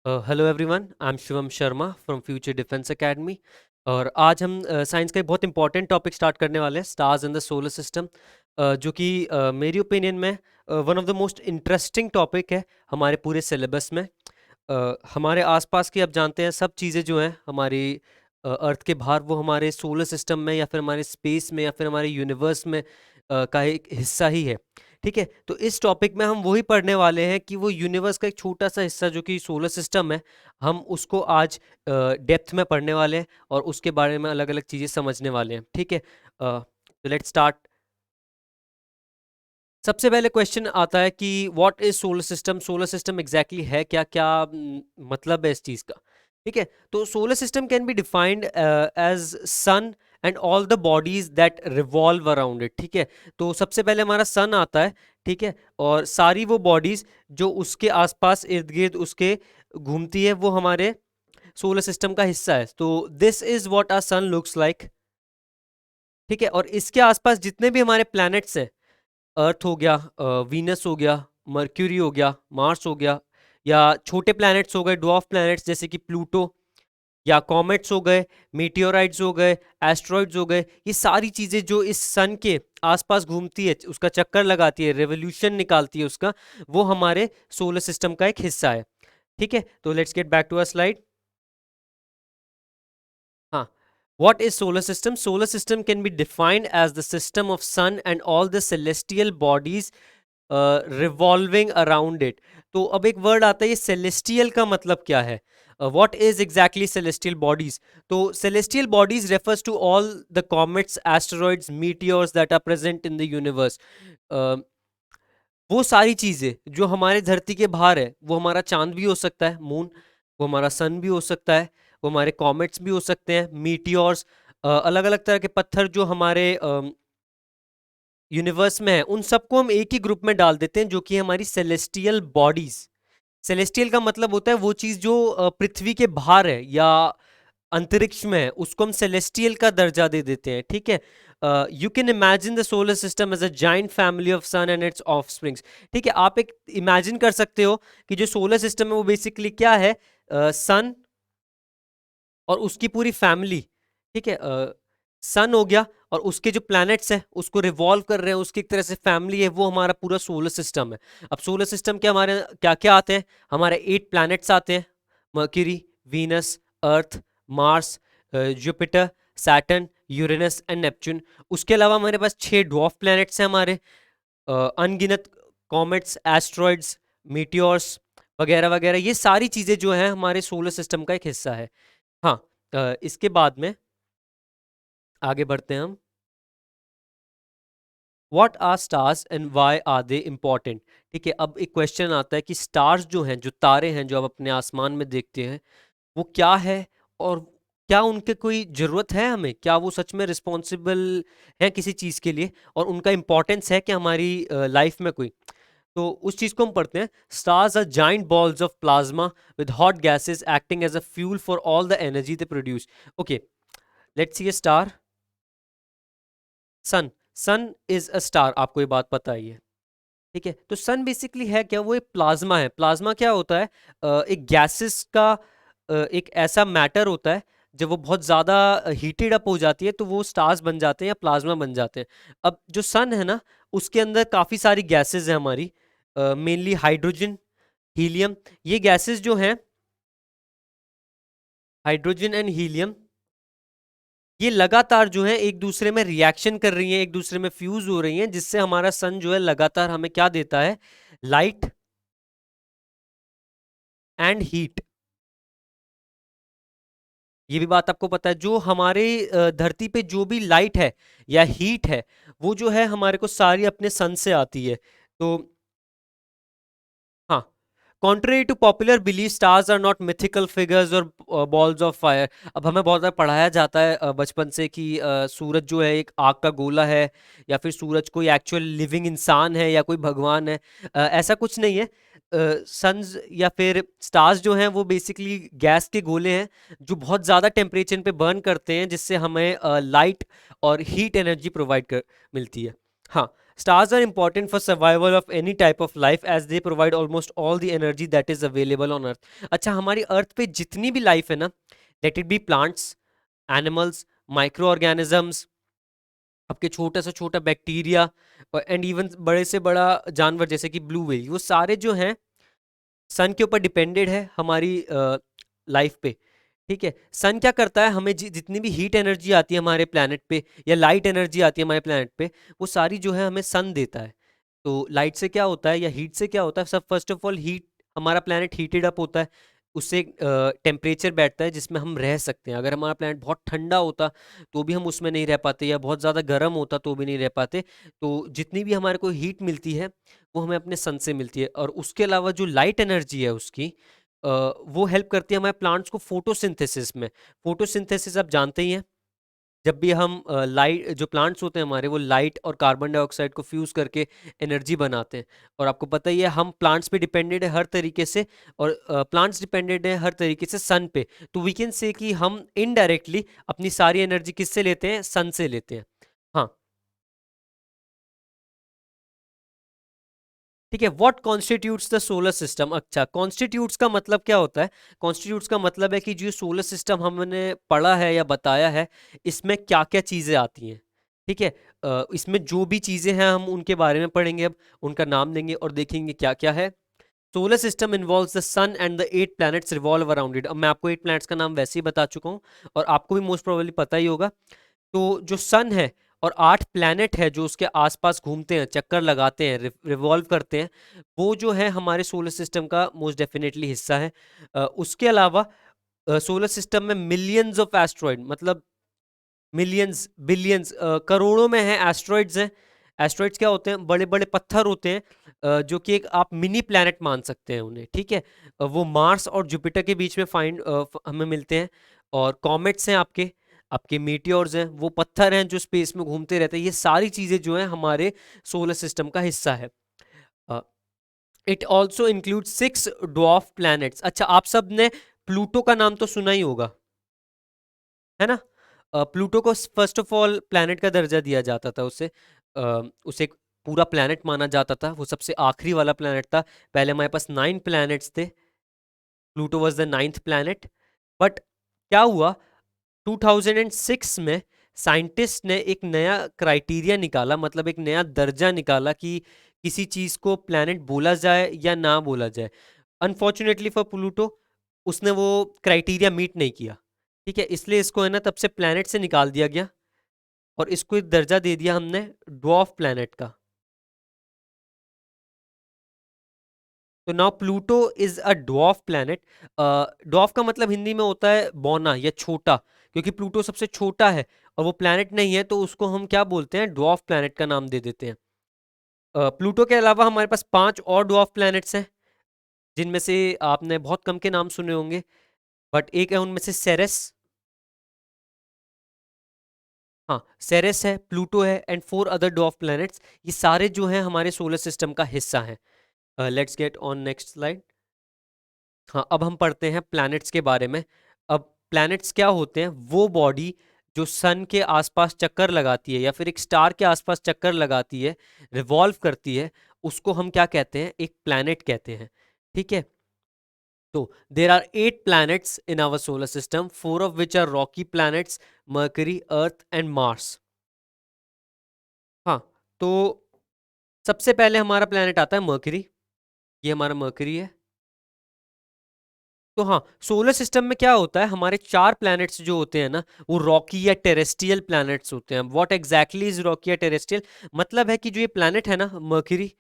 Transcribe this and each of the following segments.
Hello everyone, I am Shivam Sharma from future defence academy. और आज हम साइंस का एक बहुत इंपॉर्टेंट टॉपिक स्टार्ट करने वाले हैं, stars in the solar system, जो कि मेरी ओपिनियन में one of the most interesting topic है हमारे पूरे सिलेबस में। हमारे आसपास की, आप जानते हैं, सब चीज़ें जो हैं हमारी अर्थ के बाहर, वो हमारे सोलर सिस्टम में या फिर हमारे स्पेस में या फिर हमारे यूनिवर्स में का एक हिस्सा ही है। ठीक है, तो इस टॉपिक में हम वही पढ़ने वाले हैं कि वो यूनिवर्स का एक छोटा सा हिस्सा जो कि सोलर सिस्टम है, हम उसको आज डेप्थ में पढ़ने वाले हैं और उसके बारे में अलग अलग चीज़ें समझने वाले हैं। ठीक है, तो लेट्स स्टार्ट। सबसे पहले क्वेश्चन आता है कि what is solar system. Solar system exactly है क्या, क्या मतलब है इस चीज़ का। ठीक है, तो solar system can be defined as sun and all the bodies that revolve around it. ठीक है, तो सबसे पहले हमारा सन आता है। ठीक है, और सारी वो बॉडीज जो उसके आसपास इर्द गिर्द उसके घूमती है, वो हमारे सोलर सिस्टम का हिस्सा है। तो this is what our sun looks like. ठीक है, और इसके आसपास जितने भी हमारे प्लैनेट्स हैं, अर्थ हो गया, वीनस हो गया, मर्क्यूरी हो गया, मार्स हो गया, या छोटे प्लैनेट्स हो गए, ड्वार्फ प्लैनेट्स जैसे कि प्लूटो, या कॉमेट्स हो गए, मीटियोराइट्स हो गए, एस्ट्रॉइड्स हो गए, ये सारी चीज़ें जो इस सन के आसपास घूमती है, उसका चक्कर लगाती है, रेवोल्यूशन निकालती है उसका, वो हमारे सोलर सिस्टम का एक हिस्सा है। ठीक है, तो let's get back to a slide. हाँ, what is solar system? Solar system can be defined as the system of sun and all the celestial bodies revolving around it. तो अब एक वर्ड आता है, ये celestial का मतलब क्या है? What is exactly celestial bodies? तो celestial bodies refers to all the comets, asteroids, meteors that are present in the universe. Uh, वो सारी चीज़ें जो हमारे धरती के बाहर है, वो हमारा चांद भी हो सकता है, मून, वो हमारा सन भी हो सकता है, वो हमारे कॉमेट्स भी हो सकते हैं, मीटियोर्स, अलग अलग तरह के पत्थर जो हमारे यूनिवर्स में है, उन सबको हम एक ही ग्रुप में डाल देते हैं, जो कि हमारी सेलेस्टियल बॉडीज। सेलेस्टियल का मतलब होता है वो चीज़ जो पृथ्वी के बाहर है या अंतरिक्ष में है, उसको हम सेलेस्टियल का दर्जा दे देते हैं। ठीक है, you can imagine the solar system as a giant family of sun and its offsprings. ठीक है, आप एक इमेजिन कर सकते हो कि जो सोलर सिस्टम है वो बेसिकली क्या है, सन और उसकी पूरी फैमिली। ठीक है, सन हो गया और उसके जो प्लैनेट्स हैं उसको रिवॉल्व कर रहे हैं, उसकी एक तरह से फैमिली है, वो हमारा पूरा सोलर सिस्टम है। अब सोलर सिस्टम के हमारे क्या क्या आते हैं, हमारे 8 प्लैनेट्स आते हैं, mercury, Venus, earth, Mars, Jupiter, Saturn, Uranus and Neptune. उसके अलावा हमारे पास 6 ड्वार्फ प्लैनेट्स हैं हमारे, अनगिनत कॉमेट्स, एस्ट्रॉइड्स, मीटियोर्स वगैरह वगैरह। ये सारी चीज़ें जो हैं हमारे सोलर सिस्टम का एक हिस्सा है। हाँ, इसके बाद में आगे बढ़ते हैं हम। What are stars and why are they important. ठीक है, अब एक क्वेश्चन आता है कि स्टार्स जो हैं, जो तारे हैं जो आप अपने आसमान में देखते हैं, वो क्या है, और क्या उनके कोई ज़रूरत है हमें, क्या वो सच में रिस्पॉन्सिबल है किसी चीज़ के लिए, और उनका इम्पोर्टेंस है कि हमारी लाइफ में कोई। तो उस चीज़ को हम पढ़ते हैं। Stars are giant balls of plasma with hot gases acting as a fuel for all the energy they produce. Okay, let's see a star. Sun, sun is a star, आपको ये बात पता ही है। ठीक है, तो सन बेसिकली है क्या, वो एक प्लाज्मा है। प्लाज्मा क्या होता है, एक गैसेस का एक ऐसा मैटर होता है, जब वो बहुत ज़्यादा हीटेड अप हो जाती है तो वो स्टार्स बन जाते हैं या प्लाज्मा बन जाते हैं। अब जो सन है ना, उसके अंदर काफ़ी सारी गैसेस हैं हमारी, मेनली हाइड्रोजन, हीलियम। ये गैसेस जो हैं, हाइड्रोजन एंड हीलियम, ये लगातार जो है एक दूसरे में रिएक्शन कर रही हैं, एक दूसरे में फ्यूज हो रही हैं, जिससे हमारा सन जो है लगातार हमें क्या देता है, लाइट एंड हीट। ये भी बात आपको पता है, जो हमारे धरती पे जो भी लाइट है या हीट है, वो जो है हमारे को सारी अपने सन से आती है। तो हाँ, contrary to popular belief, stars are not mythical figures और बॉल्स ऑफ फायर। अब हमें बहुत ज़्यादा पढ़ाया जाता है बचपन से कि सूरज जो है एक आग का गोला है, या फिर सूरज कोई एक्चुअल लिविंग इंसान है या कोई भगवान है। ऐसा कुछ नहीं है। सन्स या फिर स्टार्स जो हैं वो बेसिकली गैस के गोले हैं, जो बहुत ज़्यादा टेम्परेचर पे बर्न करते हैं, जिससे हमें लाइट और हीट एनर्जी प्रोवाइड कर मिलती है। हाँ, Stars are important for survival of any type of life as they provide almost all the energy that is available on earth. अच्छा, हमारी अर्थ पे जितनी भी लाइफ है ना, let it be plants, animals, micro organisms, आपके छोटा से छोटा बैक्टीरिया, एंड इवन बड़े से बड़ा जानवर जैसे कि ब्लू व्हेल, वो सारे जो हैं सन के ऊपर डिपेंडेड है हमारी लाइफ पे। ठीक है, सन क्या करता है, हमें जितनी भी हीट एनर्जी आती है हमारे प्लानट पे या लाइट एनर्जी आती है हमारे प्लानट पे, वो सारी जो है हमें सन देता है। तो लाइट से क्या होता है या हीट से क्या होता है, सब फर्स्ट ऑफ ऑल हीट, हमारा प्लानट हीटेड अप होता है, उससे टेम्परेचर बैठता है जिसमें हम रह सकते हैं। अगर हमारा प्लानट बहुत ठंडा होता तो भी हम उसमें नहीं रह पाते, या बहुत ज़्यादा गर्म होता तो भी नहीं रह पाते। तो जितनी भी हमारे को हीट मिलती है वो हमें अपने सन से मिलती है, और उसके अलावा जो लाइट एनर्जी है उसकी वो हेल्प करती है हमारे प्लांट्स को फोटोसिंथेसिस में। फोटोसिंथेसिस आप जानते ही हैं, जब भी हम लाइट, जो प्लांट्स होते हैं हमारे, वो लाइट और कार्बन डाइऑक्साइड को फ्यूज करके एनर्जी बनाते हैं। और आपको पता ही है हम प्लांट्स पे डिपेंडेड है हर तरीके से, और प्लांट्स डिपेंडेड है हर तरीके से सन पे। तो वी कैन से कि हम इनडायरेक्टली अपनी सारी एनर्जी किससे लेते हैं, सन से लेते हैं। हाँ, ठीक है। What constitutes the solar system. अच्छा, कॉन्स्टिट्यूट्स का मतलब क्या होता है, कॉन्स्टिट्यूट्स का मतलब है कि जो सोलर सिस्टम हमने पढ़ा है या बताया है, इसमें क्या क्या चीज़ें आती हैं। ठीक है, इसमें जो भी चीज़ें हैं हम उनके बारे में पढ़ेंगे, अब उनका नाम देंगे और देखेंगे क्या क्या है। Solar system involves the sun and the 8 planets revolve around it. अब मैं आपको 8 प्लैनेट्स का नाम वैसे ही बता चुका हूँ, और आपको भी मोस्ट प्रोबेबली पता ही होगा। तो जो सन है और 8 प्लैनेट है जो उसके आसपास घूमते हैं, चक्कर लगाते हैं, रिवॉल्व करते हैं, वो जो है हमारे सोलर सिस्टम का मोस्ट डेफिनेटली हिस्सा है। उसके अलावा सोलर सिस्टम में मिलियंस ऑफ एस्ट्रॉइड, मतलब मिलियंस, बिलियंस, करोड़ों में है एस्ट्रॉइड्स हैं। एस्ट्रॉइड्स क्या होते हैं, बड़े बड़े पत्थर होते हैं, जो कि एक आप मिनी प्लैनेट मान सकते हैं उन्हें। ठीक है, वो मार्स और जुपिटर के बीच में हमें मिलते हैं। और कॉमेट्स हैं आपके, आपके मीटियोर्स हैं, वो पत्थर हैं जो स्पेस में घूमते रहते हैं। ये सारी चीज़ें जो हैं हमारे सोलर सिस्टम का हिस्सा है। It also include 6 dwarf planets. अच्छा, आप सब ने प्लूटो का नाम तो सुना ही होगा, है ना। प्लूटो को फर्स्ट ऑफ ऑल प्लैनेट का दर्जा दिया जाता था, उसे एक पूरा प्लैनेट माना जाता था, वो सबसे आखिरी वाला प्लैनेट था। पहले हमारे पास 9 प्लैनेट्स थे, Pluto was the 9th planet. But क्या हुआ, 2006 में साइंटिस्ट ने एक नया क्राइटेरिया निकाला, मतलब एक नया दर्जा निकाला कि किसी चीज को प्लैनेट बोला जाए या ना बोला जाए। अनफॉर्चुनेटली फॉर प्लूटो, उसने वो क्राइटेरिया मीट नहीं किया। ठीक है, इसलिए इसको है ना तब से प्लैनेट से निकाल दिया गया, और इसको एक दर्जा दे दिया हमने ड्वार्फ प्लैनेट का। तो now Pluto is a dwarf planet. Dwarf का मतलब हिंदी में होता है बौना या छोटा, क्योंकि प्लूटो सबसे छोटा है और वो प्लैनेट नहीं है, तो उसको हम क्या बोलते हैं, ड्वार्फ प्लैनेट का नाम दे देते हैं। प्लूटो के अलावा हमारे पास 5 और ड्वार्फ प्लैनेट्स हैं, जिनमें से आपने बहुत कम के नाम सुने होंगे, बट एक है उनमें से सेरेस। हाँ, सेरेस है, प्लूटो है, एंड 4 अदर ड्वार्फ प्लैनेट्स। ये सारे जो हैं हमारे सोलर सिस्टम का हिस्सा हैं। Let's get on next slide. हाँ, अब हम पढ़ते हैं प्लैनेट्स के बारे में। अब प्लैनेट्स क्या होते हैं, वो बॉडी जो सन के आसपास चक्कर लगाती है या फिर एक स्टार के आसपास चक्कर लगाती है, रिवॉल्व करती है, उसको हम क्या कहते हैं, एक प्लैनेट कहते हैं। ठीक है, तो there are 8 planets in our solar system, 4 of which are rocky planets, Mercury, Earth and Mars। हाँ, तो सबसे पहले हमारा प्लैनेट आता है मर्करी, ये हमारा मर्करी है। तो हाँ, सोलर सिस्टम में क्या होता है, हमारे 4 प्लैनेट्स जो होते हैं ना, वो रॉकी या टेरेस्ट्रियल प्लैनेट्स होते हैं। व्हाट एग्जैक्टली इज रॉकी या टेरेस्ट्रियल, मतलब है कि जो ये प्लैनेट है ना मर्करी,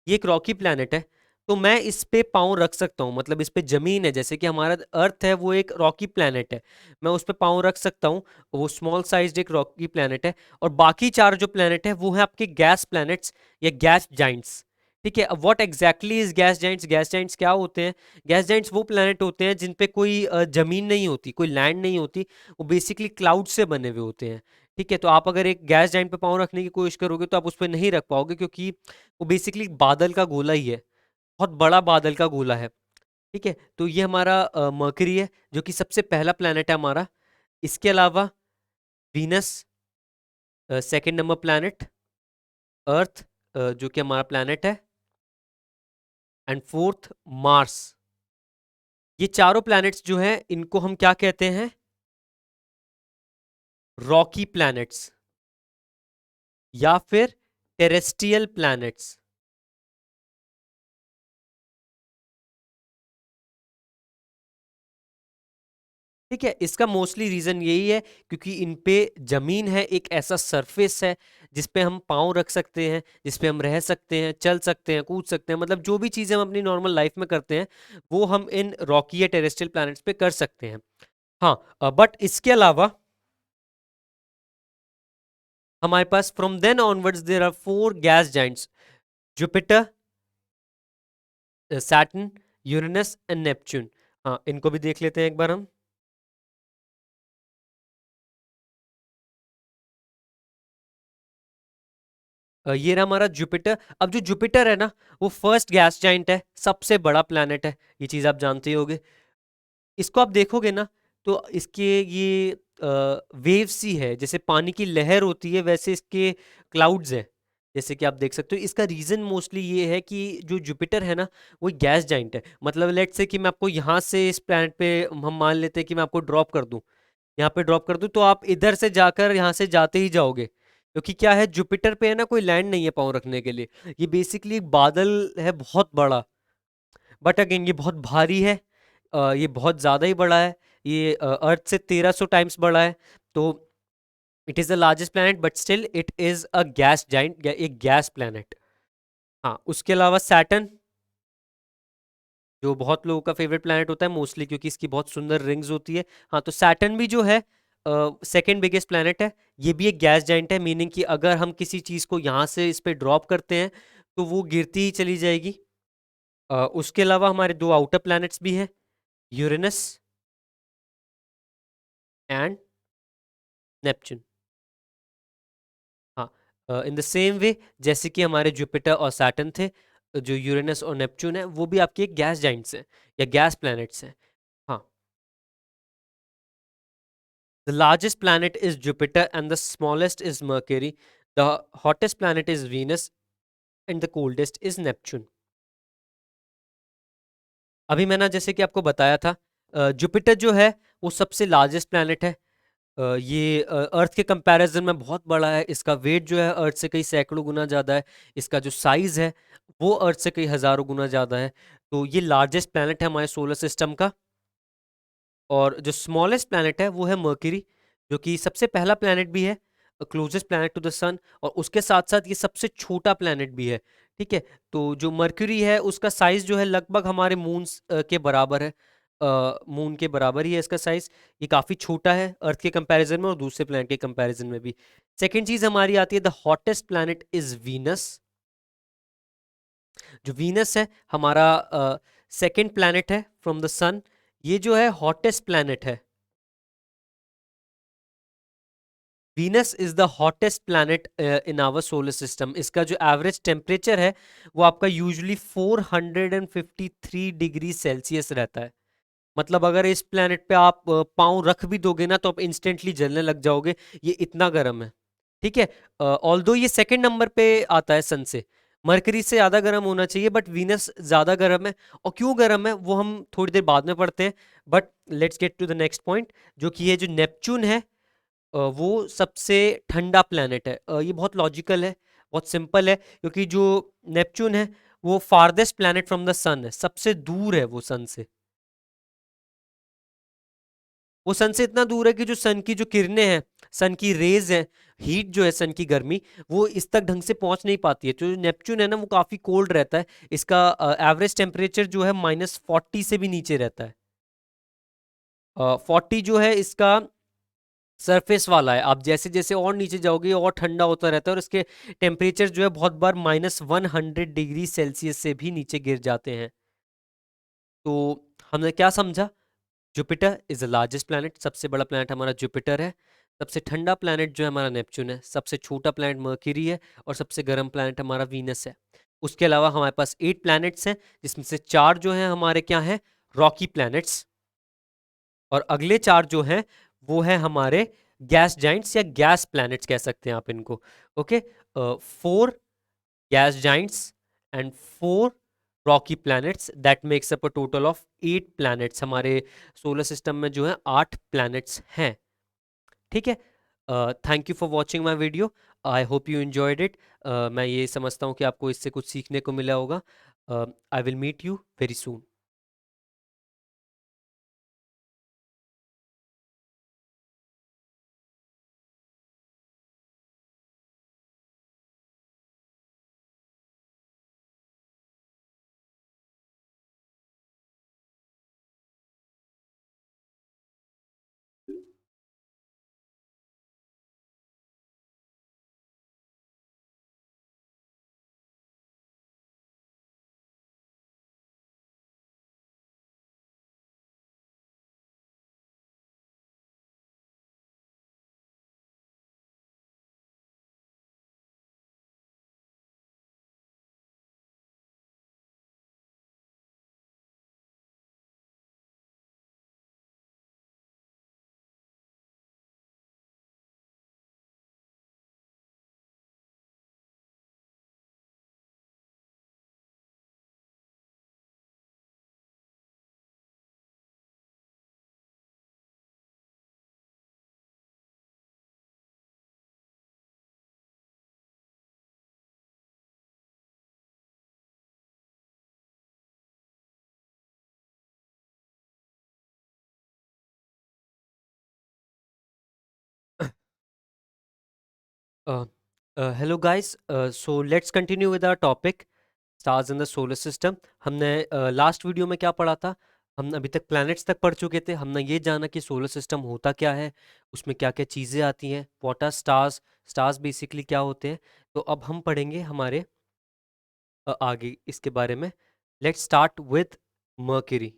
ये एक रॉकी प्लैनेट है। तो मैं इस पे पाँव रख सकता हूँ, मतलब इस पे जमीन है, जैसे कि हमारा अर्थ है वो एक रॉकी प्लैनेट है, मैं उस पे पाँव रख सकता हूँ, वो स्मॉल साइज्ड एक रॉकी प्लैनेट है। और बाकी 4 जो प्लैनेट है वो है आपके गैस प्लैनेट्स या गैस जाइंट्स। ठीक है, अब what exactly is gas Giants, gas Giants क्या होते हैं, गैस जाइंट्स वो प्लैनेट होते हैं जिन पे कोई जमीन नहीं होती, कोई लैंड नहीं होती, वो बेसिकली क्लाउड से बने हुए होते हैं। ठीक है, तो आप अगर एक गैस जाइंट पे पाँव रखने की कोशिश करोगे तो आप उस पर नहीं रख पाओगे, क्योंकि वो बेसिकली बादल का गोला ही है, बहुत बड़ा बादल का गोला है। ठीक है, तो ये हमारा मर्करी है जो कि सबसे पहला प्लैनेट है हमारा। इसके अलावा वीनस, सेकंड नंबर प्लैनेट, अर्थ, जो कि हमारा प्लैनेट है, एंड फोर्थ मार्स। ये चारों प्लैनेट्स जो हैं इनको हम क्या कहते हैं? रॉकी प्लैनेट्स या फिर टेरेस्ट्रियल प्लैनेट्स। ठीक है, इसका मोस्टली रीजन यही है क्योंकि इन पे जमीन है, एक ऐसा सरफेस है जिस पे हम पाँव रख सकते हैं, जिस पे हम रह सकते हैं, चल सकते हैं, कूद सकते हैं, मतलब जो भी चीजें हम अपनी नॉर्मल लाइफ में करते हैं वो हम इन रॉकी या टेरेस्ट्रियल प्लैनेट्स पे कर सकते हैं। हाँ, बट इसके अलावा हमारे पास from then onwards there are 4 gas giants: Jupiter, Saturn, Uranus and Neptune. हाँ, इनको भी देख लेते हैं एक बार हम। ये रहा हमारा जुपिटर। अब जो जुपिटर है ना, वो फर्स्ट गैस जाइंट है, सबसे बड़ा प्लैनेट है, ये चीज आप जानते ही होगे। इसको आप देखोगे ना तो इसके ये वेव सी है, जैसे पानी की लहर होती है वैसे इसके क्लाउड्स हैं, जैसे कि आप देख सकते हो। इसका रीजन मोस्टली ये है कि जो जुपिटर है ना वो गैस जाइंट है। मतलब लेट्स से कि मैं आपको यहाँ से इस प्लैनेट पे हम मान लेते हैं कि मैं आपको ड्रॉप कर दूं, यहाँ पे ड्रॉप कर दूं, तो आप इधर से जाकर यहाँ से जाते ही जाओगे, क्योंकि क्या है, जुपिटर पे है ना कोई लैंड नहीं है पाँव रखने के लिए। ये बेसिकली एक बादल है बहुत बड़ा, बट अगेन ये बहुत भारी है, ये बहुत ज़्यादा ही बड़ा है, ये अर्थ से 1300 टाइम्स बड़ा है। तो it is the largest planet, but still it is a gas giant, एक गैस प्लैनेट। हाँ, उसके अलावा सैटर्न, जो बहुत लोगों का फेवरेट प्लैनेट होता है मोस्टली क्योंकि इसकी बहुत सुंदर रिंग्स होती है। हाँ, तो सैटर्न भी जो है सेकेंड बिगेस्ट प्लैनेट है। ये भी एक गैस जाइंट है, मीनिंग कि अगर हम किसी चीज़ को यहाँ से इस पे ड्रॉप करते हैं तो वो गिरती ही चली जाएगी। उसके अलावा हमारे दो आउटर प्लैनेट्स भी हैं, यूरेनस एंड नेपच्यून। हाँ, इन द सेम वे जैसे कि हमारे जुपिटर और सैटर्न थे, जो यूरेनस और नेपच्यून है वो भी आपके गैस जाइंट्स हैं या गैस प्लैनेट्स हैं। हाँ, the largest planet is Jupiter and the smallest is mercury. The hottest planet is Venus and the coldest is Neptune. अभी मैंने जैसे कि आपको बताया था, जुपिटर जो है वो सबसे लार्जेस्ट प्लैनेट है। ये अर्थ के कंपैरिजन में बहुत बड़ा है, इसका वेट जो है अर्थ से कई सैकड़ों गुना ज़्यादा है, इसका जो साइज़ है वो अर्थ से कई हज़ारों गुना ज़्यादा है। तो ये लार्जेस्ट प्लैनेट है हमारे सोलर सिस्टम का। और जो स्मॉलेस्ट प्लैनेट है वो है मर्क्यूरी, जो कि सबसे पहला प्लैनेट भी है, क्लोजेस्ट प्लैनेट टू द सन, और उसके साथ साथ ये सबसे छोटा प्लैनेट भी है। ठीक है, तो जो मर्क्यूरी है उसका साइज जो है लगभग हमारे मून के बराबर है, मून के बराबर ही है इसका साइज। ये काफ़ी छोटा है अर्थ के कंपैरिजन में और दूसरे प्लैनेट के कंपैरिजन में भी। सेकेंड चीज़ हमारी आती है, the hottest planet is Venus. जो वीनस है हमारा सेकेंड प्लैनेट है फ्रॉम द सन, ये जो है हॉटेस्ट प्लैनेट है। Venus is the hottest planet in our solar system. इसका जो एवरेज टेम्परेचर है वो आपका यूजुअली 453 डिग्री सेल्सियस रहता है। मतलब अगर इस प्लैनेट पे आप पाँव रख भी दोगे ना तो आप इंस्टेंटली जलने लग जाओगे, ये इतना गर्म है। ठीक है, ऑल्दो ये सेकंड नंबर पे आता है सन से, मरकरी से ज़्यादा गर्म होना चाहिए, बट वीनस ज़्यादा गर्म है। और क्यों गर्म है वो हम थोड़ी देर बाद में पढ़ते हैं, but let's get to the next point, जो कि ये जो नेपच्यून है वो सबसे ठंडा प्लैनेट है। ये बहुत लॉजिकल है, बहुत सिंपल है, क्योंकि जो नेपच्यून है वो फारदेस्ट प्लैनेट फ्रॉम द सन है, सबसे दूर है वो सन से। वो सन से इतना दूर है कि जो सन की जो किरणें हैं, सन की रेज है, हीट जो है सन की गर्मी, वो इस तक ढंग से पहुंच नहीं पाती है। तो जो नेपच्यून है ना वो काफी कोल्ड रहता है, इसका एवरेज टेम्परेचर जो है -40 से भी नीचे रहता है। 40 जो है इसका सरफेस वाला है, आप जैसे जैसे और नीचे जाओगे और ठंडा होता रहता है, और इसके टेम्परेचर जो है बहुत बार -100 डिग्री सेल्सियस से भी नीचे गिर जाते हैं। तो हमने क्या समझा? Jupiter is the largest planet, सबसे बड़ा प्लैनेट हमारा जुपिटर है। सबसे ठंडा प्लैनेट जो है हमारा नेपच्यून है। सबसे छोटा प्लैनेट मर्क्यूरी है। और सबसे गर्म प्लैनेट हमारा वीनस है। उसके अलावा हमारे पास 8 प्लैनेट्स हैं, जिसमें से 4 जो हैं हमारे क्या हैं, रॉकी प्लैनेट्स, और अगले 4 जो हैं वो हैं हमारे गैस जाइंट्स या गैस प्लैनेट्स कह सकते हैं आप इनको। Okay, 4 gas giants and 4 Rocky planets that makes up a total of 8 planets. हमारे सोलर सिस्टम में जो है 8 प्लैनेट्स हैं। ठीक है। Thank you for watching my video. I hope you enjoyed it. मैं ये समझता हूँ कि आपको इससे कुछ सीखने को मिला होगा। I will meet you very soon. Hello guys, so let's continue with our topic stars in the solar system. हमने लास्ट वीडियो में क्या पढ़ा था? हम अभी तक प्लैनेट्स तक पढ़ चुके थे। हमने ये जाना कि सोलर सिस्टम होता क्या है, उसमें क्या क्या चीज़ें आती हैं, what are stars, stars basically क्या होते हैं। तो अब हम पढ़ेंगे हमारे आगे इसके बारे में। Let's start with Mercury.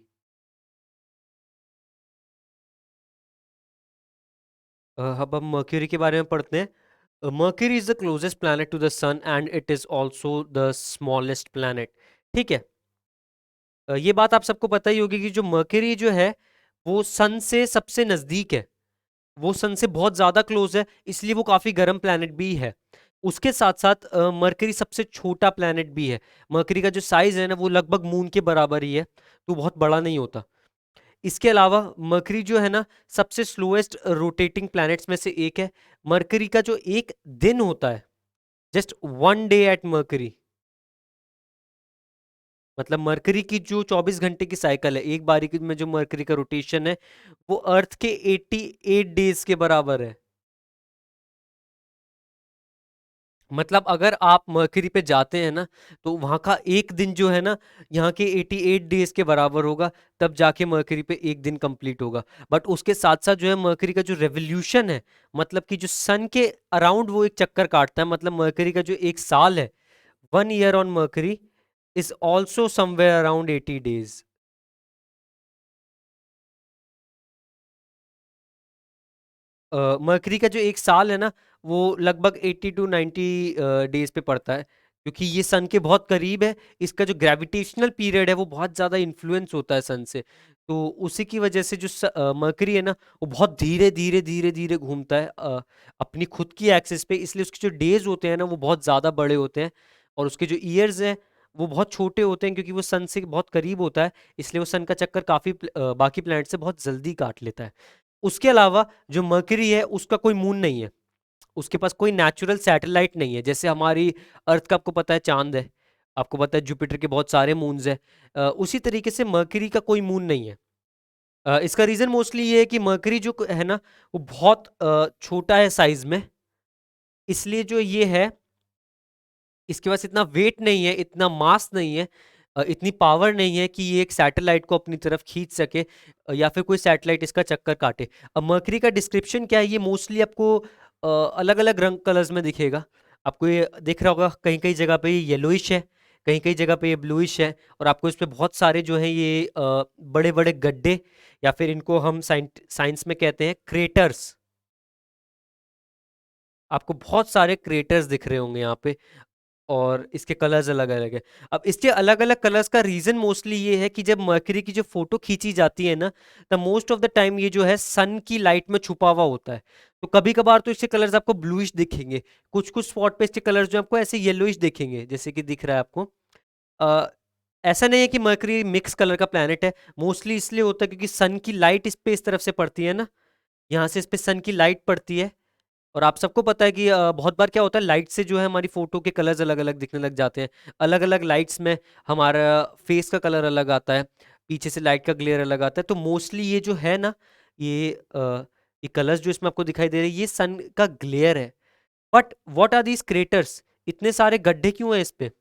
अब हम मर्क्यूरी के बारे में पढ़ते हैं। Mercury is the closest planet to the sun and it is also the smallest planet. ठीक है। ये बात आप सबको पता ही होगी कि जो मर्क्यूरी जो है वो सन से सबसे नजदीक है, वो सन से बहुत ज्यादा क्लोज है, इसलिए वो काफी गर्म प्लैनेट भी है। उसके साथ साथ मर्करी सबसे छोटा प्लैनेट भी है। मर्करी का जो साइज है ना वो लगभग मून के बराबर ही है, तो बहुत बड़ा नहीं होता। इसके अलावा मर्करी जो है ना सबसे स्लोएस्ट रोटेटिंग प्लैनेट्स में से एक है। मर्करी का जो एक दिन होता है, जस्ट 1 डे एट मर्करी, मतलब मरकरी की जो 24 घंटे की साइकिल है, एक बारी में जो मरकरी का रोटेशन है वो अर्थ के 88 डेज के बराबर है। मतलब अगर आप मरकरी पे जाते हैं ना तो वहां का एक दिन जो है ना यहाँ के 88 डेज के बराबर होगा, तब जाके मरकरी पे एक दिन कंप्लीट होगा। बट उसके साथ साथ जो है मरकरी का जो रेवोल्यूशन है, मतलब कि जो सन के अराउंड वो एक चक्कर काटता है, मतलब मरकरी का जो एक साल है, 1 year on mercury is also somewhere around 80 days. Mercury का जो एक साल है ना वो लगभग 80 to 90 डेज पे पड़ता है, क्योंकि ये सन के बहुत करीब है। इसका जो ग्रेविटेशनल पीरियड है वो बहुत ज़्यादा इन्फ्लुएंस होता है सन से, तो उसी की वजह से जो मरकरी है ना वो बहुत धीरे धीरे धीरे धीरे घूमता है अपनी खुद की एक्सिस पे, इसलिए उसके जो डेज होते हैं ना वो बहुत ज़्यादा बड़े होते हैं, और उसके जो ईयर्स हैं वो बहुत छोटे होते हैं, क्योंकि वो सन से बहुत करीब होता है, इसलिए वो सन का चक्कर काफ़ी बाकी प्लैनेट से बहुत जल्दी काट लेता है। उसके अलावा जो मर्करी है उसका कोई मून नहीं है, उसके पास कोई नेचुरल सैटेलाइट नहीं है। जैसे हमारी अर्थ का आपको पता है चांद है, आपको पता है जुपिटर के बहुत सारे मून्स हैं, उसी तरीके से मर्करी का कोई मून नहीं है। इसका रीजन मोस्टली ये है कि मर्करी जो है ना वो बहुत छोटा है साइज में, इसलिए जो ये है इसके पास इतना वेट नहीं है, इतना मास नहीं है, इतनी पावर नहीं है कि ये एक सैटेलाइट को अपनी तरफ खींच सके, या फिर कोई सैटेलाइट इसका चक्कर काटे। अब मर्करी का डिस्क्रिप्शन क्या है, ये मोस्टली आपको अलग अलग रंग कलर्स में दिखेगा। आपको ये दिख रहा होगा, कहीं कहीं जगह पे ये येलोइश है, कहीं कहीं जगह पे ये ब्लूइश है, और आपको इस पे बहुत सारे जो है ये बड़े बड़े गड्ढे, या फिर इनको हम साइंस में कहते हैं क्रेटर्स, आपको बहुत सारे क्रेटर्स दिख रहे होंगे यहाँ पे। और इसके कलर्स अलग-अलग है। अब इसके अलग-अलग कलर्स का रीज़न मोस्टली ये है कि जब मर्करी की जो फ़ोटो खींची जाती है ना, the most of the time ये जो है सन की लाइट में छुपा हुआ होता है। तो कभी-कभार तो इसके कलर्स आपको ब्लूइश दिखेंगे, कुछ-कुछ स्पॉट पे इसके कलर्स जो आपको ऐसे येलोइश दिखेंगे, जैसे कि दिख रहा है आपको। अ, ऐसा नहीं है कि मर्करी मिक्स कलर का प्लैनेट है, मोस्टली इसलिए होता है क्योंकि सन की लाइट इस पे इस तरफ से पड़ती है ना, यहाँ से इस पे सन की लाइट पड़ती है। और आप सबको पता है कि बहुत बार क्या होता है, लाइट से जो है हमारी फोटो के कलर्स अलग अलग दिखने लग जाते हैं। अलग अलग लाइट्स में हमारा फेस का कलर अलग आता है, पीछे से लाइट का ग्लेयर अलग आता है। तो मोस्टली ये जो है ना, ये ये कलर्स जो इसमें आपको दिखाई दे रहे हैं ये सन का ग्लेयर है। But what are these craters, इतने सारे गड्ढे क्यों है इस पे?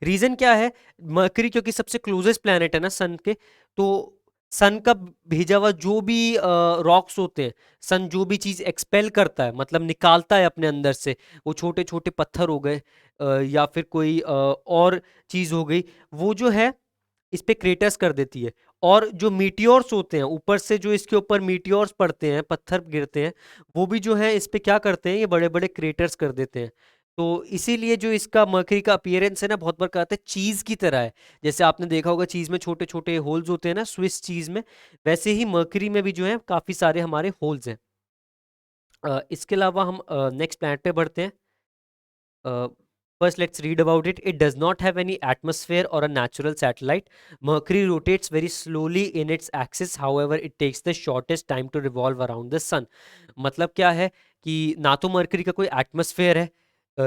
रीजन क्या है? मरकरी क्योंकि सबसे क्लोजेस्ट प्लैनेट है ना सन के, तो सन का भेजा हुआ जो भी रॉक्स होते हैं, सन जो भी चीज एक्सपेल करता है मतलब निकालता है अपने अंदर से, वो छोटे छोटे पत्थर हो गए या फिर कोई और चीज हो गई, वो जो है इस पे क्रेटर्स कर देती है। और जो मीटियोर्स होते हैं ऊपर से, जो इसके ऊपर मीटियोर्स पड़ते हैं, पत्थर गिरते हैं, वो भी जो है इस पे क्या करते हैं, ये बड़े बड़े क्रेटर्स कर देते हैं। तो इसीलिए जो इसका मरकरी का अपीयरेंस है ना, बहुत बार कहते हैं चीज की तरह है। जैसे आपने देखा होगा चीज में छोटे छोटे होल्स होते हैं ना, स्विस चीज में, वैसे ही मरकरी में भी जो है काफी सारे हमारे होल्स हैं। इसके अलावा हम नेक्स्ट प्लैनेट पे बढ़ते हैं। Uh, First, let's read about it. It does not have any atmosphere or a natural satellite. Mercury rotates very slowly in its axis. However, it takes the shortest time to revolve around the sun. मतलब क्या है कि ना तो mercury का कोई atmosphere है,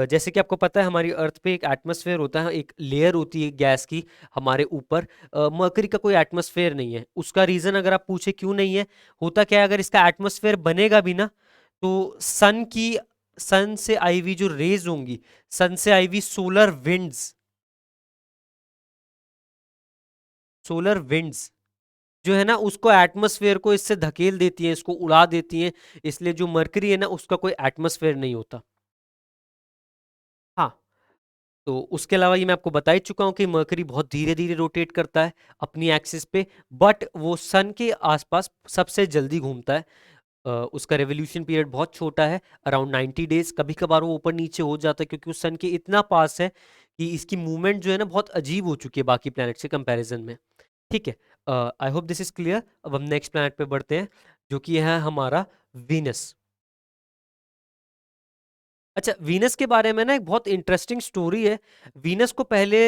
जैसे कि आपको पता है हमारी अर्थ पे एक एटमॉस्फेयर होता है, एक लेयर होती है गैस की हमारे ऊपर। मरकरी का कोई एटमॉस्फेयर नहीं है। उसका रीज़न अगर आप पूछे क्यों नहीं है, होता क्या है, अगर इसका एटमॉस्फेयर बनेगा भी ना, तो सन से आई हुई जो रेज होंगी, सन से आई हुई सोलर विंड्स जो है ना, उसको एटमॉस्फेयर को इससे धकेल देती है, इसको उड़ा देती है। इसलिए जो मरकरी है ना, उसका कोई एटमॉस्फेयर नहीं होता। हाँ, तो उसके अलावा ये मैं आपको बता ही चुका हूँ कि मरकरी बहुत धीरे धीरे रोटेट करता है अपनी एक्सिस पे, बट वो सन के आसपास सबसे जल्दी घूमता है। उसका रेवोल्यूशन पीरियड बहुत छोटा है, अराउंड 90 डेज। कभी कभार वो ऊपर नीचे हो जाता है क्योंकि वो सन के इतना पास है कि इसकी मूवमेंट जो है ना बहुत अजीब हो चुकी है बाकी प्लैनेट से कंपैरिजन में। ठीक है, I hope this is clear. अब हम नेक्स्ट प्लैनेट पे बढ़ते हैं, जो कि है हमारा वीनस। अच्छा, वीनस के बारे में ना एक बहुत इंटरेस्टिंग स्टोरी है। वीनस को पहले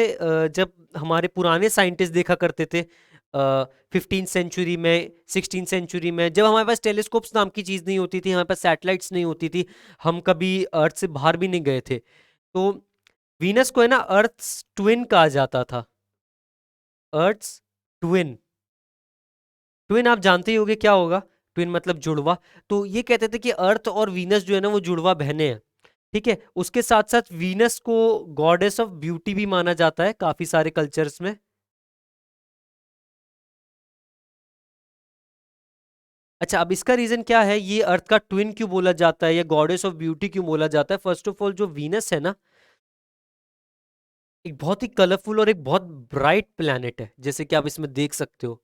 जब हमारे पुराने साइंटिस्ट देखा करते थे, 15th सेंचुरी में, 16th सेंचुरी में, जब हमारे पास टेलीस्कोप्स नाम की चीज़ नहीं होती थी, हमारे पास सैटेलाइट्स नहीं होती थी, हम कभी अर्थ से बाहर भी नहीं गए थे, तो वीनस को है ना अर्थ्स ट्विन कहा जाता था। Earth's twin. ट्विन आप जानते ही होगे क्या होगा, ट्विन मतलब जुड़वा। तो ये कहते थे कि अर्थ और वीनस जो है ना वो जुड़वा बहनें हैं। ठीक है, उसके साथ साथ वीनस को गॉडेस ऑफ ब्यूटी भी माना जाता है काफी सारे कल्चर्स में। अच्छा, अब इसका रीजन क्या है, ये अर्थ का ट्विन क्यों बोला जाता है या गॉडेस ऑफ ब्यूटी क्यों बोला जाता है? फर्स्ट ऑफ ऑल, जो वीनस है ना, एक बहुत ही कलरफुल और एक बहुत ब्राइट प्लैनेट है, जैसे कि आप इसमें देख सकते हो।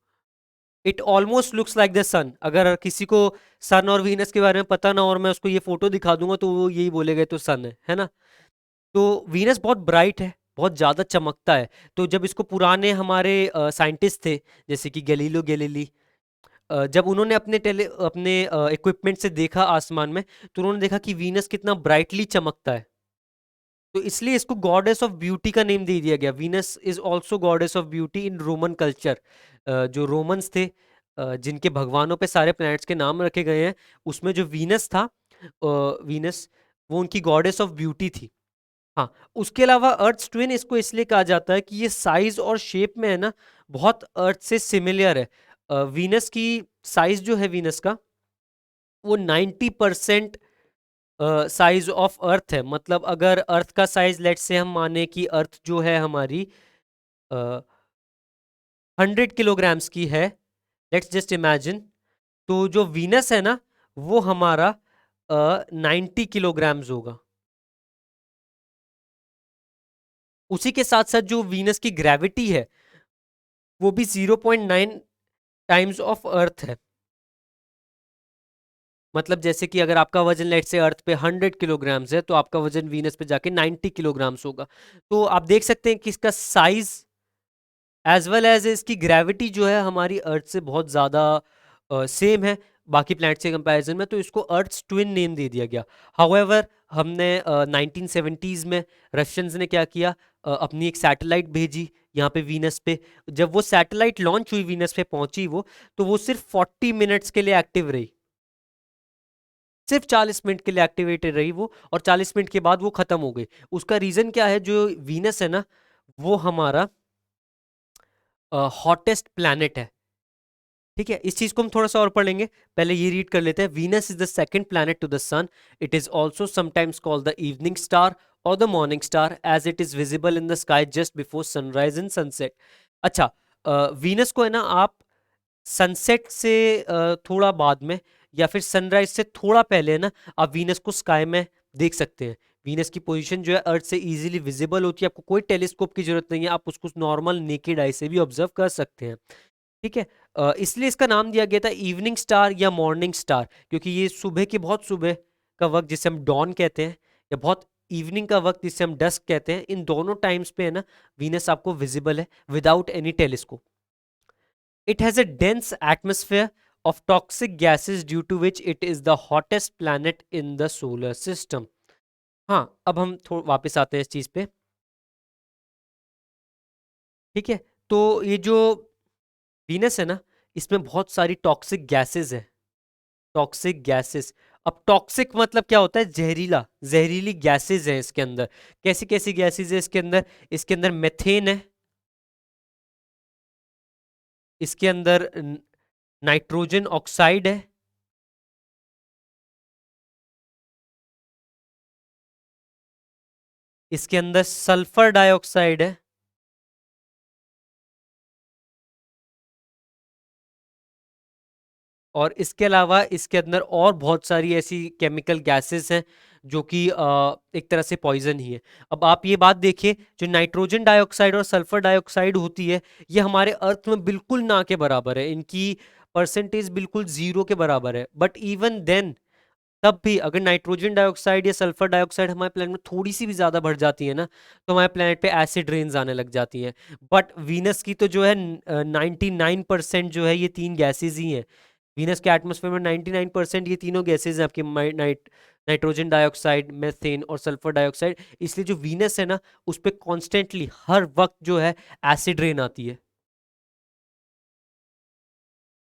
It almost looks like the sun. अगर किसी को सन और वीनस के बारे में पता ना और मैं उसको ये फोटो दिखा दूंगा तो वो यही बोलेगा तो सन है ना। तो वीनस बहुत ब्राइट है, बहुत ज़्यादा चमकता है। तो जब इसको पुराने हमारे साइंटिस्ट थे, जैसे कि गैलीलियो गैलीली, जब उन्होंने अपने इक्विपमेंट से देखा आसमान में, तो उन्होंने देखा कि वीनस कितना ब्राइटली चमकता है। तो इसलिए इसको गॉडेस ऑफ ब्यूटी का नेम दे दिया गया। Venus is also goddess of beauty in Roman culture. जो रोमन्स थे, जिनके भगवानों पे सारे प्लैनेट्स के नाम रखे गए हैं, उसमें जो वीनस था, वीनस, वो उनकी गॉडेस ऑफ ब्यूटी थी। हाँ, उसके अलावा अर्थ ट्विन इसको इसलिए कहा जाता है कि ये साइज और शेप में है ना बहुत अर्थ से सिमिलर है। वीनस की साइज जो है वीनस का, वो 90% साइज ऑफ अर्थ है। मतलब अगर अर्थ का साइज लेट से हम माने कि अर्थ जो है हमारी 100 किलोग्राम्स की है, लेट्स जस्ट इमेजिन, तो जो वीनस है ना वो हमारा 90 किलोग्राम्स होगा। उसी के साथ साथ जो वीनस की ग्रेविटी है वो भी 0.9 टाइम्स ऑफ अर्थ है। मतलब जैसे कि अगर आपका वजन लेट से अर्थ पे 100 किलोग्राम्स है, तो आपका वजन वीनस पे जाके 90 किलोग्राम्स होगा। तो आप देख सकते हैं कि इसका साइज एज वेल एज इसकी ग्रेविटी जो है हमारी अर्थ से बहुत ज़्यादा सेम है बाकी प्लैनेट से कंपैरिजन में, तो इसको अर्थ ट्विन नेम दे दिया गया। हाउएवर हमने 1970s में रशियंस ने क्या किया, अपनी एक सैटेलाइट भेजी यहाँ पे वीनस पे। जब वो सैटेलाइट लॉन्च हुई, वीनस पे पहुंची वो, तो वो सिर्फ 40 मिनट्स के लिए एक्टिव रही। सिर्फ 40 मिनट के लिए एक्टिवेटेड रही वो, और 40 मिनट के बाद वो खत्म हो गई। उसका रीजन क्या है, जो वीनस है ना, वो हमारा हॉटेस्ट प्लैनेट है। ठीक है, इस चीज को हम थोड़ा सा और पढ़ लेंगे। पहले ये रीड कर लेते हैं। Venus is the second planet to the sun. It is also sometimes called the evening star और the morning star, as it is visible in the sky just before sunrise and sunset. अच्छा, वीनस को है ना आप sunset से थोड़ा बाद में या फिर सनराइज से थोड़ा पहले है ना, आप वीनस को स्काई में देख सकते हैं। वीनस की पोजीशन जो है अर्थ से इजीली विजिबल होती है, आपको कोई टेलीस्कोप की जरूरत नहीं है, आप उसको नॉर्मल नेकेड आई से भी ऑब्जर्व कर सकते हैं। ठीक है, इसलिए इसका नाम दिया गया था इवनिंग स्टार या मॉर्निंग स्टार, क्योंकि ये सुबह की बहुत सुबह का वक्त जिसे हम डॉन कहते हैं, या बहुत इवनिंग का वक्त जिसे हम डस्क कहते हैं, इन दोनों टाइम्स पे है ना वीनस आपको विजिबल है without any telescope. It has a dense atmosphere of toxic gases due to which it is the hottest planet in the solar system. हाँ, अब हम थोड़ा वापस आते हैं इस चीज पे। ठीक है, तो ये जो वीनस है ना, इसमें बहुत सारी टॉक्सिक गैसेस है। टॉक्सिक गैसेस, अब टॉक्सिक मतलब क्या होता है, जहरीला, जहरीली गैसेस है इसके अंदर। कैसी कैसी गैसेस है इसके अंदर? इसके अंदर मेथेन है, इसके अंदर नाइट्रोजन ऑक्साइड है, इसके अंदर सल्फर डाइऑक्साइड है, और इसके अलावा इसके अंदर और बहुत सारी ऐसी केमिकल गैसेस हैं जो कि एक तरह से पॉइजन ही है। अब आप ये बात देखिए, जो नाइट्रोजन डाइऑक्साइड और सल्फर डाइऑक्साइड होती है, ये हमारे अर्थ में बिल्कुल ना के बराबर है, इनकी परसेंटेज बिल्कुल जीरो के बराबर है। बट इवन देन, तब भी अगर नाइट्रोजन डाइऑक्साइड या सल्फर डाइऑक्साइड हमारे प्लेनेट में थोड़ी सी भी ज्यादा बढ़ जाती है ना, तो हमारे प्लेनेट पे एसिड रेन्स आने लग जाती हैं। बट वीनस की तो जो है 99% जो है ये तीन गैसेज ही हैं। वीनस के एटमॉस्फेयर में 99% ये तीनों गैसेज हैं आपके, नाइट्रोजन डाइऑक्साइड, मेथेन और सल्फर डाइऑक्साइड। इसलिए जो वीनस है ना, उस पर कॉन्स्टेंटली हर वक्त जो है एसिड रेन आती है।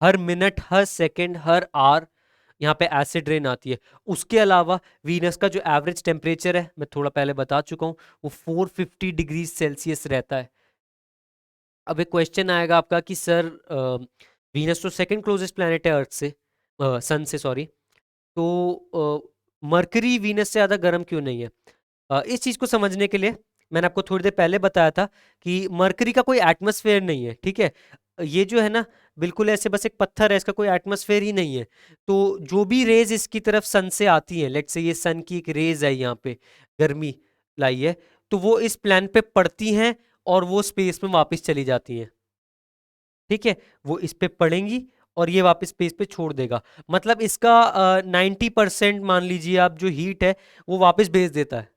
हर मिनट, हर सेकंड, हर आवर यहाँ पे एसिड रेन आती है। उसके अलावा वीनस का जो एवरेज टेम्परेचर है, मैं थोड़ा पहले बता चुका हूँ, वो 450 डिग्री सेल्सियस रहता है। अब एक क्वेश्चन आएगा आपका कि सर, वीनस तो सेकंड क्लोजेस्ट प्लैनेट है अर्थ से, सन से सॉरी, तो मरकरी वीनस से ज़्यादा गर्म क्यों नहीं है? इस चीज़ को समझने के लिए मैंने आपको थोड़ी देर पहले बताया था कि मरकरी का कोई एटमॉस्फेयर नहीं है। ठीक है, ये जो है ना, बिल्कुल ऐसे बस एक पत्थर है, इसका कोई एटमॉस्फेयर ही नहीं है। तो जो भी रेज इसकी तरफ सन से आती है, लेट से ये सन की एक रेज है यहाँ पे, गर्मी लाई है, तो वो इस प्लान पे पड़ती हैं और वो स्पेस में वापस चली जाती हैं। ठीक है, वो इस पे पड़ेंगी और ये वापस स्पेस पे छोड़ देगा। मतलब इसका 90% मान लीजिए आप, जो हीट है वो वापस भेज देता है,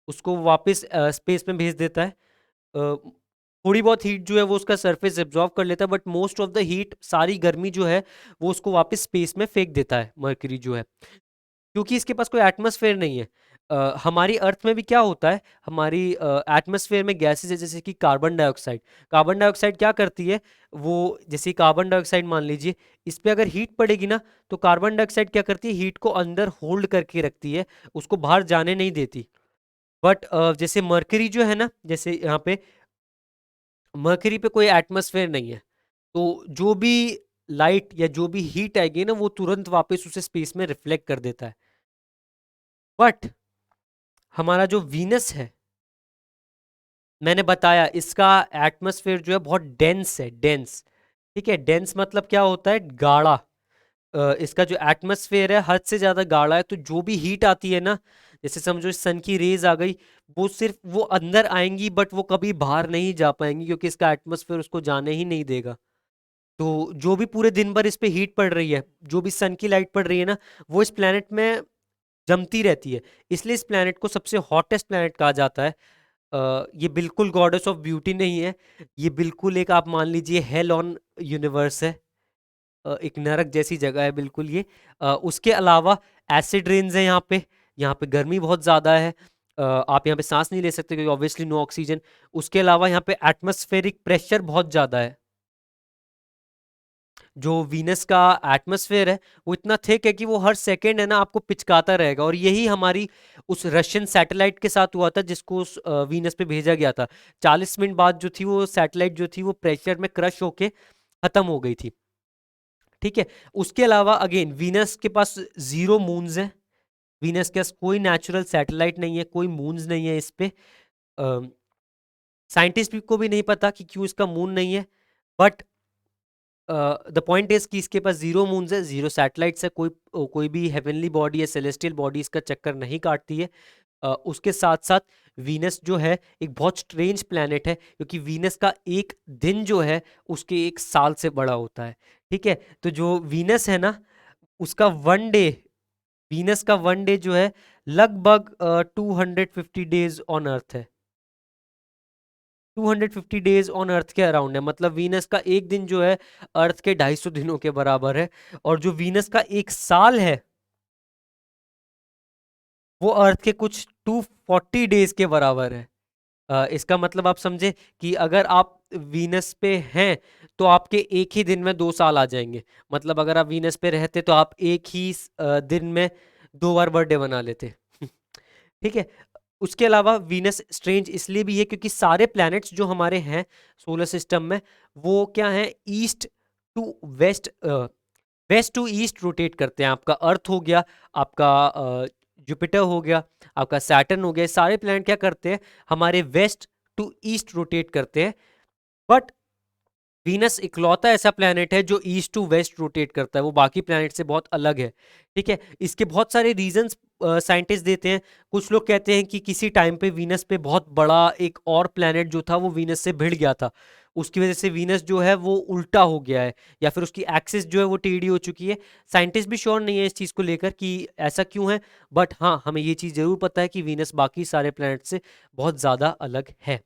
उसको वापस स्पेस में भेज देता है। थोड़ी बहुत हीट जो है वो उसका सरफेस एब्जॉर्व कर लेता है, but most of the heat, सारी गर्मी जो है वो उसको वापस स्पेस में फेंक देता है मरकरी जो है, क्योंकि इसके पास कोई एटमॉस्फेयर नहीं है। हमारी अर्थ में भी क्या होता है, हमारी एटमॉस्फेयर में गैसेस है, जैसे कि कार्बन डाइऑक्साइड। कार्बन डाइऑक्साइड क्या करती है, वो जैसे कार्बन डाइऑक्साइड मान लीजिए, इस पे अगर हीट पड़ेगी ना, तो कार्बन डाइऑक्साइड क्या करती है, हीट को अंदर होल्ड करके रखती है, उसको बाहर जाने नहीं देती। बट जैसे मरकरी जो है ना, जैसे यहाँ पे मरकरी पे कोई एटमॉस्फेयर नहीं है, तो जो भी लाइट या जो भी हीट आएगी ना, वो तुरंत वापस उसे स्पेस में रिफ्लेक्ट कर देता है। बट हमारा जो वीनस है, मैंने बताया इसका एटमॉस्फेयर जो है बहुत डेंस है, डेंस। ठीक है, डेंस मतलब क्या होता है, गाढ़ा। इसका जो एटमॉस्फेयर है हद से ज्यादा गाढ़ा है, तो जो भी हीट आती है ना, जैसे समझो सन की रेज आ गई, वो सिर्फ वो अंदर आएंगी, बट वो कभी बाहर नहीं जा पाएंगी, क्योंकि इसका एटमॉस्फेयर उसको जाने ही नहीं देगा। तो जो भी पूरे दिन भर इस पे हीट पड़ रही है, जो भी सन की लाइट पड़ रही है ना, वो इस प्लैनेट में जमती रहती है। इसलिए इस प्लैनेट को सबसे हॉटेस्ट प्लैनेट कहा जाता है। ये बिल्कुल गॉडेस ऑफ ब्यूटी नहीं है, ये बिल्कुल एक आप मान लीजिए हेल ऑन यूनिवर्स है। एक नरक जैसी जगह है बिल्कुल ये। उसके अलावा एसिड रेन्स है यहाँ पे गर्मी बहुत ज़्यादा है। आप यहाँ पे सांस नहीं ले सकते क्योंकि ऑब्वियसली नो ऑक्सीजन। उसके अलावा यहाँ पे एटमॉस्फेरिक प्रेशर बहुत ज़्यादा है। जो वीनस का एटमॉस्फेयर है वो इतना थिक है कि वो हर सेकंड है ना आपको पिचकाता रहेगा। और यही हमारी उस रशियन सैटेलाइट के साथ हुआ था जिसको उस वीनस पे भेजा गया था। 40 मिनट बाद जो थी वो सैटेलाइट जो थी वो प्रेशर में क्रश होके खत्म हो गई थी। ठीक है। उसके अलावा अगेन वीनस के पास 0 मून्स है। वीनस के पास कोई नेचुरल सैटेलाइट नहीं है, कोई मून्स नहीं है इस पे। साइंटिस्ट को भी नहीं पता कि क्यों इसका मून नहीं है। बट द पॉइंट इज कि इसके पास 0 मून्स है, 0 सैटेलाइट्स है। कोई भी हेवनली बॉडी या सेलेस्टियल बॉडी इसका चक्कर नहीं काटती है। उसके साथ साथ वीनस जो है एक बहुत स्ट्रेंज प्लैनेट है, क्योंकि वीनस का एक दिन जो है उसके 1 साल से बड़ा होता है। ठीक है। तो जो वीनस है ना, उसका वन डे, वीनस का वन डे जो है लगभग 250 डेज ऑन अर्थ है। 250 डेज ऑन अर्थ के अराउंड है। मतलब वीनस का एक दिन जो है अर्थ के 250 दिनों के बराबर है। और जो वीनस का 1 साल है वो अर्थ के कुछ 240 डेज के बराबर है। इसका मतलब आप समझे कि अगर आप वीनस पे हैं तो आपके एक ही दिन में 2 साल आ जाएंगे। मतलब अगर आप वीनस पे रहते तो आप एक ही दिन में 2 बार बर्थडे मना लेते। ठीक है। उसके अलावा वीनस स्ट्रेंज इसलिए भी है क्योंकि सारे प्लैनेट्स जो हमारे हैं सोलर सिस्टम में वो क्या है, east to west, west to east rotate करते हैं। आपका अर्थ हो गया, आपका जुपिटर हो गया, आपका सैटर्न हो गया, सारे प्लैनेट क्या करते हैं, हमारे वेस्ट टू ईस्ट रोटेट करते हैं। बट वीनस इकलौता ऐसा प्लैनेट है जो ईस्ट टू वेस्ट रोटेट करता है, वो बाकी प्लैनेट से बहुत अलग है। ठीक है। इसके बहुत सारे रीजंस साइंटिस्ट देते हैं। कुछ लोग कहते हैं कि किसी टाइम पे वीनस पे बहुत बड़ा एक और प्लैनेट जो था वो वीनस से भिड़ गया था, उसकी वजह से वीनस जो है वो उल्टा हो गया है, या फिर उसकी एक्सिस जो है वो टेढ़ी हो चुकी है। साइंटिस्ट भी श्योर नहीं है इस चीज़ को लेकर कि ऐसा क्यों है। बट हाँ, हमें ये चीज़ जरूर पता है कि वीनस बाकी सारे प्लैनेट से बहुत ज़्यादा अलग है।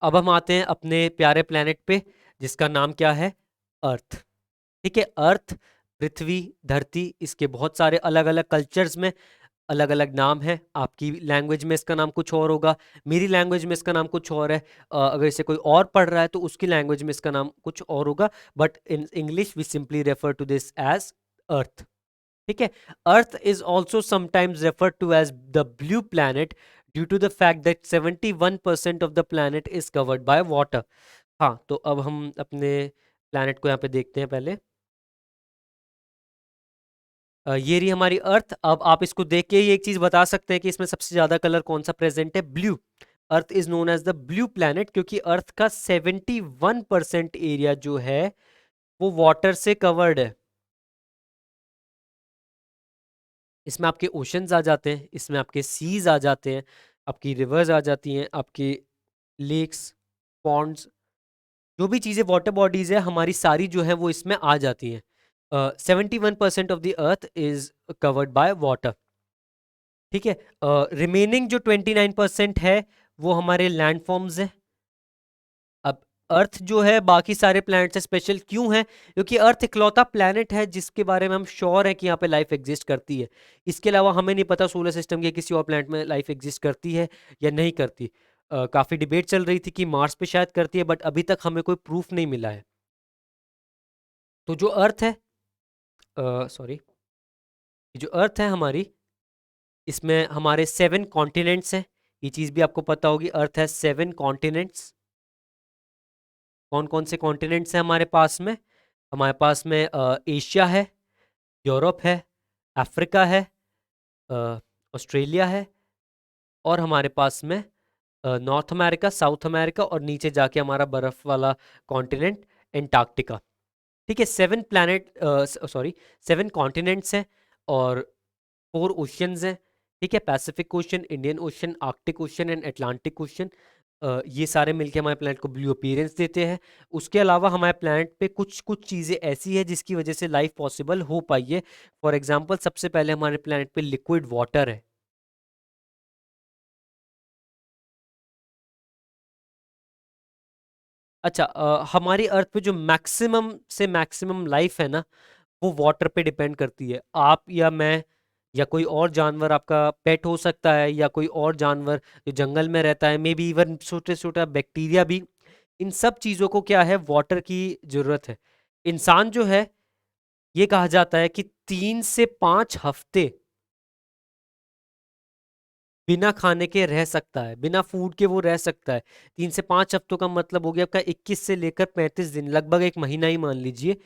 अब हम आते हैं अपने प्यारे प्लैनेट पे जिसका नाम क्या है, अर्थ। ठीक है। अर्थ, पृथ्वी, धरती, इसके बहुत सारे अलग अलग कल्चर्स में अलग अलग नाम है। आपकी लैंग्वेज में इसका नाम कुछ और होगा, मेरी लैंग्वेज में इसका नाम कुछ और है। अगर इसे कोई और पढ़ रहा है तो उसकी लैंग्वेज में इसका नाम कुछ और होगा। But in English we simply refer to this as earth. ठीक है। Earth is also sometimes refer to as the blue planet due to the fact that 71% of the planet is covered by water. हाँ, तो अब हम अपने planet को यहाँ पे देखते हैं पहले। ये रही हमारी अर्थ। अब आप इसको देख के ही एक चीज बता सकते हैं कि इसमें सबसे ज्यादा कलर कौन सा प्रेजेंट है, blue. Earth is known as the blue planet क्योंकि अर्थ का 71% एरिया जो है वो वाटर से कवर्ड है। इसमें आपके ओशंस आ जाते हैं, इसमें आपके सीज आ जाते हैं, आपकी रिवर्स आ जाती हैं, आपके लेक्स, पॉन्ड्स, जो भी चीज़ें वाटर बॉडीज है हमारी सारी जो है वो इसमें आ जाती हैं। 71% of the earth is covered by water. ठीक है। रिमेनिंग जो 29% है वो हमारे लैंड फॉर्म्स है। अब अर्थ जो है बाकी सारे प्लैनेट से स्पेशल क्यों है, क्योंकि अर्थ इकलौता प्लैनेट है जिसके बारे में हम श्योर है कि यहाँ पे लाइफ एग्जिस्ट करती है। इसके अलावा हमें नहीं पता सोलर सिस्टम के किसी और प्लैनेट में लाइफ एग्जिस्ट करती है या नहीं करती। काफ़ी डिबेट चल रही थी कि मार्स पे शायद करती है, बट अभी तक हमें कोई प्रूफ नहीं मिला है। तो जो अर्थ है, सॉरी, जो अर्थ है हमारी, इसमें हमारे 7 कॉन्टिनेंट्स हैं। ये चीज़ भी आपको पता होगी, अर्थ है 7 कॉन्टिनेंट्स। कौन कौन से कॉन्टिनेंट्स हैं हमारे पास में, हमारे पास में एशिया है, यूरोप है, अफ्रीका है, ऑस्ट्रेलिया है, और हमारे पास में नॉर्थ अमेरिका, साउथ अमेरिका, और नीचे जाके हमारा बर्फ वाला कॉन्टिनेंट एंटार्क्टिका। ठीक है। 7 प्लैनेट, सॉरी, 7 कॉन्टिनेंट्स हैं और 4 ओशियंस हैं। ठीक है। Pacific ocean, Indian ocean, Arctic ocean and Atlantic ocean. ये सारे मिलके हमारे प्लैनेट को ब्लू अपीयरेंस देते हैं। उसके अलावा हमारे प्लैनेट पे कुछ कुछ चीज़ें ऐसी है जिसकी वजह से लाइफ पॉसिबल हो पाई है। फॉर एग्जांपल सबसे पहले हमारे प्लैनेट पे लिक्विड वाटर है। अच्छा, हमारी अर्थ पे जो मैक्सिमम से मैक्सिमम लाइफ है ना, वो वाटर पे डिपेंड करती है। आप या मैं या कोई और जानवर, आपका पेट हो सकता है, या कोई और जानवर जो जंगल में रहता है, मे बी इवन छोटे छोटा बैक्टीरिया भी, इन सब चीज़ों को क्या है, वाटर की ज़रूरत है। इंसान जो है, ये कहा जाता है कि 3 से 5 हफ्ते बिना खाने के रह सकता है, बिना फूड के वो रह सकता है। 3 से 5 हफ्तों का मतलब हो गया आपका 21 से लेकर 35 दिन, लगभग एक महीना ही मान लीजिए।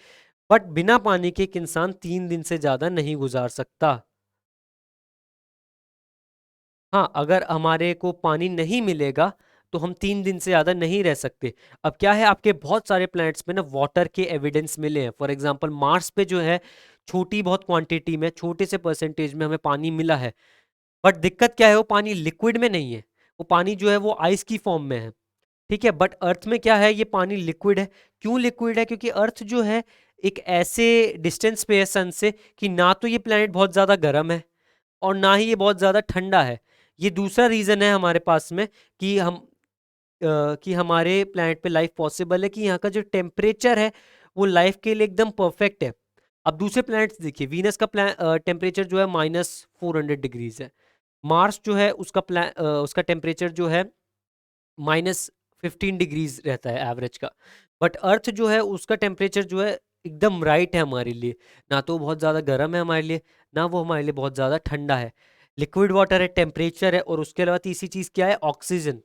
बट बिना पानी के एक इंसान 3 दिन से ज्यादा नहीं गुजार सकता। हाँ, अगर हमारे को पानी नहीं मिलेगा तो हम 3 दिन से ज्यादा नहीं रह सकते। अब क्या है, आपके बहुत सारे प्लैनेट्स में ना वाटर के एविडेंस मिले हैं। फॉर एग्जांपल मार्स पे जो है, छोटी बहुत क्वांटिटी में, छोटे से परसेंटेज में हमें पानी मिला है। बट दिक्कत क्या है, वो पानी लिक्विड में नहीं है, वो पानी जो है वो आइस की फॉर्म में है। ठीक है, बट अर्थ में क्या है, ये पानी लिक्विड है। क्यों लिक्विड है? क्योंकि अर्थ जो है एक ऐसे डिस्टेंस पे है सन से कि ना तो ये प्लेनेट बहुत ज्यादा गर्म है और ना ही ये बहुत ज्यादा ठंडा है। ये दूसरा रीजन है हमारे पास में कि कि हमारे प्लेनेट पे लाइफ पॉसिबल है, कि यहाँ का जो टेम्परेचर है वो लाइफ के लिए एकदम परफेक्ट है। अब दूसरे प्लैनेट्स देखिए, वीनस का टेम्परेचर जो है -400 डिग्रीज है। मार्स जो है उसका टेम्परेचर जो है -15 डिग्रीज रहता है एवरेज का। बट अर्थ जो है उसका टेम्परेचर जो है एकदम राइट है हमारे लिए। ना तो वो बहुत ज़्यादा गर्म है हमारे लिए, ना वो हमारे लिए बहुत ज़्यादा ठंडा है। लिक्विड वाटर है, टेम्परेचर है, और उसके अलावा तीसरी चीज़ क्या है, ऑक्सीजन।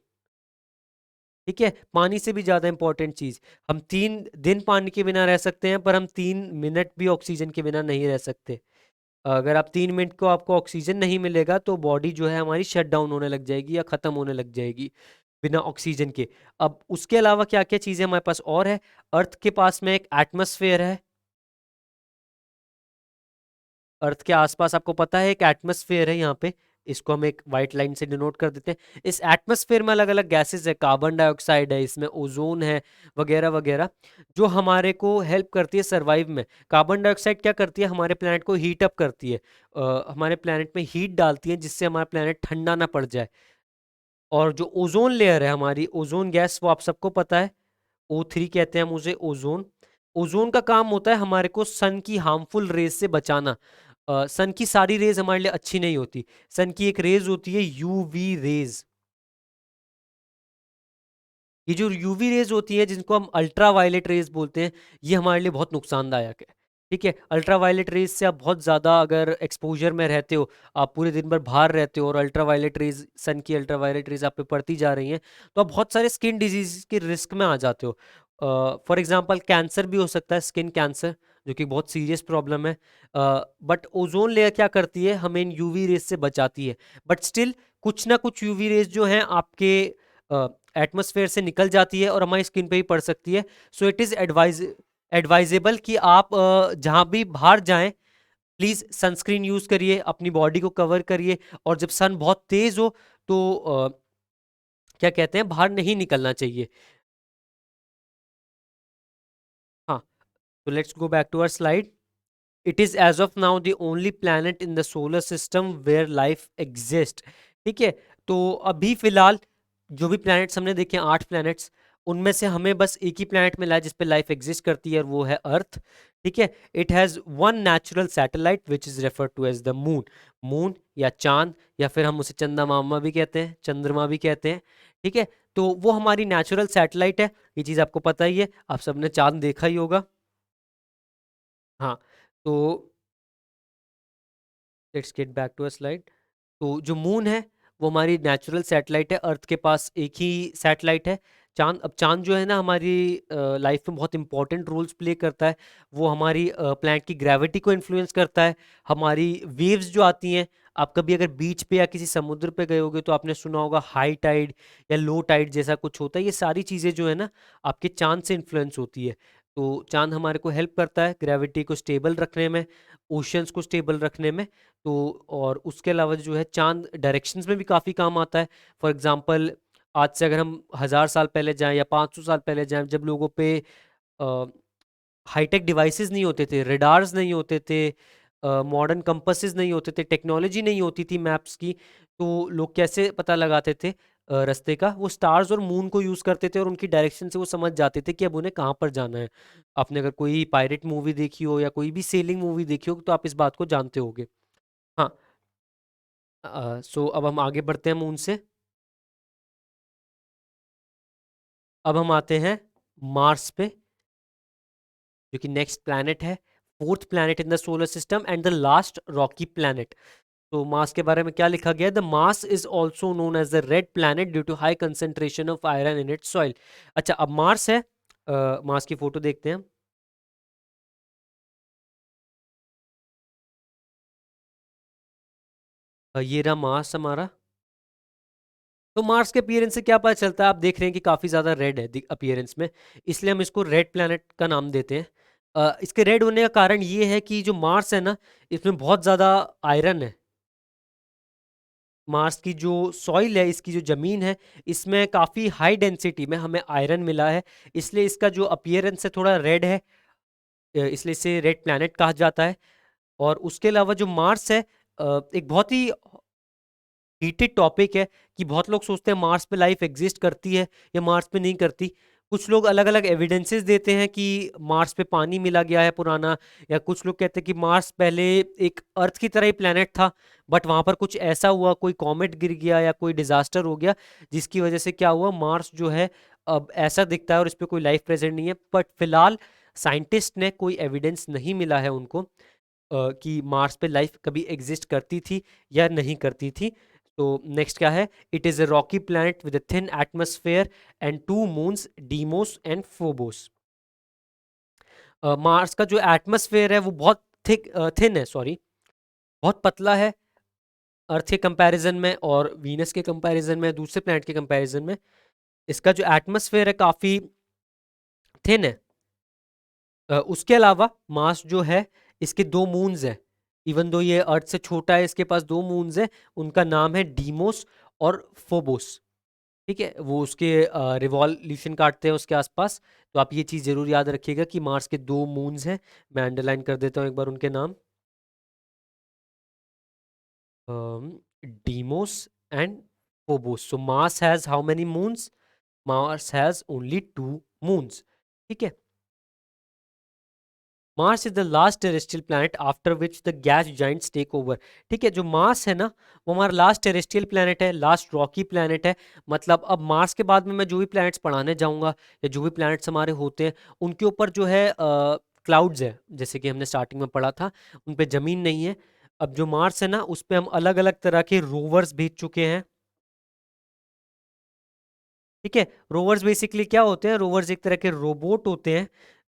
ठीक है, पानी से भी ज़्यादा इंपॉर्टेंट चीज़। हम 3 दिन पानी के बिना रह सकते हैं, पर हम 3 मिनट भी ऑक्सीजन के बिना नहीं रह सकते। अगर आप 3 मिनट को आपको ऑक्सीजन नहीं मिलेगा तो बॉडी जो है हमारी शट डाउन होने लग जाएगी या ख़त्म होने लग जाएगी बिना ऑक्सीजन के। अब उसके अलावा क्या क्या चीज़ें हमारे पास और है, अर्थ के पास में एक एटमॉस्फेयर है। अर्थ के आसपास आपको पता है एक एटमॉस्फेयर है यहाँ पे, इसको हम एक वाइट लाइन से डिनोट कर देते हैं। इस एटमॉस्फेयर में अलग अलग गैसेस है, कार्बन डाइऑक्साइड है, इसमें ओजोन है, वगैरह वगैरह, जो हमारे को हेल्प करती है सरवाइव में। कार्बन डाइऑक्साइड क्या करती है, हमारे प्लानट को हीट अप करती है, हमारे प्लानट में हीट डालती है जिससे हमारा प्लानट ठंडा ना पड़ जाए। और जो ओजोन लेयर है हमारी, ओजोन गैस, वो आप सबको पता है, O3 कहते हैं हम उसे, ओजोन। ओजोन का काम होता है हमारे को सन की हार्मफुल रेज से बचाना। सन की सारी रेज हमारे लिए अच्छी नहीं होती। सन की एक रेज होती है यूवी रेज। ये जो यूवी रेज होती है जिनको हम अल्ट्रा वायलेट रेज बोलते हैं, ये हमारे लिए बहुत नुकसानदायक है। ठीक है, अल्ट्रा वायलेट रेज से आप बहुत ज़्यादा अगर एक्सपोजर में रहते हो, आप पूरे दिन भर बाहर रहते हो और अल्ट्रा वायलेट रेज, सन की अल्ट्रा वायलेट रेज आप पे पड़ती जा रही हैं, तो आप बहुत सारे स्किन डिजीज के रिस्क में आ जाते हो। फॉर एग्जांपल कैंसर भी हो सकता है, स्किन कैंसर, जो कि बहुत सीरियस प्रॉब्लम है। बट ओजोन लेयर क्या करती है, हमें इन यूवी रेज से बचाती है। बट स्टिल कुछ ना कुछ यूवी रेज जो हैं आपके एटमॉस्फेयर से निकल जाती है और हमारी स्किन पे ही पड़ सकती है। सो इट इज़ एडवाइजेबल कि आप जहाँ भी बाहर जाएं, प्लीज़ सनस्क्रीन यूज़ करिए, अपनी बॉडी को कवर करिए, और जब सन बहुत तेज़ हो तो क्या कहते हैं, बाहर नहीं निकलना चाहिए। हाँ, तो let's go back to our slide. It is as of now the only planet in the solar system where life exist. ठीक है, तो अभी फिलहाल जो भी प्लैनेट्स हमने देखे, 8 प्लैनेट्स, उनमें से हमें बस एक ही प्लैनेट मिला है जिस पे लाइफ एग्जिस्ट करती है, और वो है अर्थ। ठीक है, it has one natural satellite which is refer to as the moon. Moon या चांद, या फिर हम उसे चंदा मामा भी कहते हैं, चंद्रमा भी कहते हैं। ठीक है, तो वो हमारी नेचुरल सैटेलाइट है, ये चीज़ आपको पता ही है, आप सबने चांद देखा ही होगा। हाँ, तो let's get back to a slide. तो जो मून है वो हमारी नेचुरल सैटेलाइट है, अर्थ के पास एक ही सैटेलाइट है। चांद, अब चांद जो है ना हमारी लाइफ में बहुत इंपॉर्टेंट रोल्स प्ले करता है। वो हमारी प्लैनेट की ग्रेविटी को इन्फ्लुएंस करता है। हमारी वेव्स जो आती हैं, आप कभी अगर बीच पे या किसी समुद्र पे गए होगे तो आपने सुना होगा हाई टाइड या लो टाइड जैसा कुछ होता है। ये सारी चीज़ें जो है ना आपके चांद से इन्फ्लुएंस होती है। तो चांद हमारे को हेल्प करता है ग्रेविटी को स्टेबल रखने में, ओशंस को स्टेबल रखने में। तो और उसके अलावा जो है चांद डायरेक्शंस में भी काफ़ी काम आता है। फॉर एग्जांपल आज से अगर हम 1000 साल पहले जाएं या 500 साल पहले जाएं, जब लोगों पे हाईटेक डिवाइसेस नहीं होते थे, रेडार्स नहीं होते थे, मॉडर्न कंपासेस नहीं होते थे, टेक्नोलॉजी नहीं होती थी मैप्स की, तो लोग कैसे पता लगाते थे रास्ते का? वो स्टार्स और मून को यूज करते थे और उनकी डायरेक्शन से वो समझ जाते थे कि अब उन्हें कहाँ पर जाना है। आपने अगर कोई पायरेट मूवी देखी हो या कोई भी सेलिंग मूवी देखी हो तो आप इस बात को जानते होगे। हाँ। सो अब हम आगे बढ़ते हैं मून से। अब हम आते हैं मार्स पे, जो कि नेक्स्ट प्लैनेट है, fourth planet in the solar system and the last rocky planet. तो मार्स के बारे में क्या लिखा गया है? The Mars is also known as the red planet due to high concentration of iron in its soil. अच्छा, अब मार्स है, मार्स की फोटो देखते हैं हम। ये रहा मार्स हमारा। तो मार्स के अपीयरेंस से क्या पता चलता है? आप देख रहे हैं कि काफी ज्यादा रेड है अपीयरेंस में, इसलिए हम इसको रेड प्लैनेट का नाम देते हैं। इसके रेड होने का कारण ये है कि जो मार्स है ना, इसमें बहुत ज्यादा आयरन है। मार्स की जो सॉइल है, इसकी जो ज़मीन है, इसमें काफ़ी हाई डेंसिटी में हमें आयरन मिला है, इसलिए इसका जो अपीयरेंस है थोड़ा रेड है। इसलिए इसे रेड प्लैनेट कहा जाता है। और उसके अलावा जो मार्स है, एक बहुत ही हीटेड टॉपिक है कि बहुत लोग सोचते हैं मार्स पे लाइफ एग्जिस्ट करती है या मार्स पे नहीं करती। कुछ लोग अलग अलग एविडेंसेस देते हैं कि मार्स पे पानी मिला गया है पुराना, या कुछ लोग कहते हैं कि मार्स पहले एक अर्थ की तरह ही प्लेनेट था, बट वहां पर कुछ ऐसा हुआ, कोई कॉमेट गिर गया या कोई डिजास्टर हो गया, जिसकी वजह से क्या हुआ, मार्स जो है अब ऐसा दिखता है और इस पे कोई लाइफ प्रेजेंट नहीं है। बट फिलहाल साइंटिस्ट ने कोई एविडेंस नहीं मिला है उनको कि मार्स पे लाइफ कभी एग्जिस्ट करती थी या नहीं करती थी। तो नेक्स्ट क्या है? It is a rocky planet with a thin atmosphere and two moons, Deimos and Phobos. Mars का जो एटमॉस्फेयर है वो बहुत थिन है, सॉरी, बहुत पतला है अर्थ के कंपैरिजन में और वीनस के कंपैरिजन में, दूसरे प्लैनेट के कंपैरिजन में। इसका जो एटमॉस्फेयर है काफी थिन है। उसके अलावा मार्स जो है, इसके दो मून्स हैं। इवन दो ये अर्थ से छोटा है, इसके पास दो मून्स हैं, उनका नाम है डीमोस और फोबोस। ठीक है, वो उसके रिवॉल्यूशन काटते हैं उसके आसपास। तो आप ये चीज़ जरूर याद रखिएगा कि मार्स के दो मून्स हैं। मैं अंडरलाइन कर देता हूँ एक बार उनके नाम, Deimos and Phobos. So Mars has how many moons? Mars has only two moons. ठीक है। Mars is the last terrestrial planet after which the gas giants take over. ठीक है, जो मार्स है ना, वो हमारा लास्ट टेरेस्ट्रियल प्लैनेट है, लास्ट रॉकी प्लैनेट है। मतलब अब मार्स के बाद में मैं जो भी प्लैनेट्स पढ़ाने जाऊंगा या जो भी प्लैनेट्स हमारे होते हैं, उनके ऊपर जो है क्लाउड्स है, जैसे कि हमने स्टार्टिंग में पढ़ा था, उन पे जमीन नहीं है। अब जो मार्स है ना, उस पे हम अलग अलग तरह के रोवर्स भेज चुके हैं। ठीक है, रोवर्स बेसिकली क्या होते हैं? रोवर्स एक तरह के रोबोट होते हैं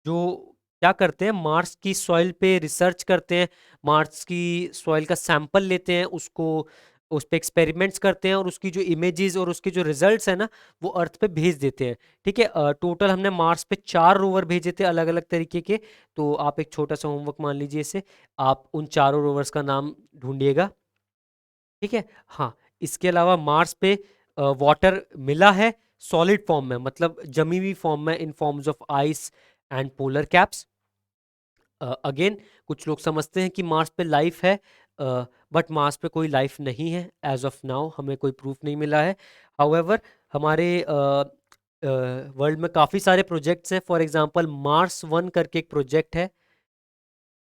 जो क्या करते हैं, मार्स की सॉइल पे रिसर्च करते हैं, मार्स की सॉइल का सैंपल लेते हैं, उसको उस पे एक्सपेरिमेंट्स करते हैं और उसकी जो इमेजेस और उसके जो रिजल्ट्स है ना, वो अर्थ पे भेज देते हैं। ठीक है, टोटल हमने मार्स पे 4 रोवर भेजे थे अलग अलग तरीके के। तो आप एक छोटा सा होमवर्क मान लीजिए इसे, आप उन चारों रोवर्स का नाम ढूंढिएगा। ठीक है। हाँ, इसके अलावा मार्स पे वाटर मिला है सॉलिड फॉर्म में, मतलब जमी हुई फॉर्म में, in forms of ice and polar caps. Again, कुछ लोग समझते हैं कि मार्स पे लाइफ है, बट मार्स पे कोई लाइफ नहीं है एज ऑफ नाउ, हमें कोई प्रूफ नहीं मिला है। हाउएवर, हमारे वर्ल्ड में काफ़ी सारे प्रोजेक्ट्स हैं। फॉर एग्जांपल मार्स वन करके एक प्रोजेक्ट है,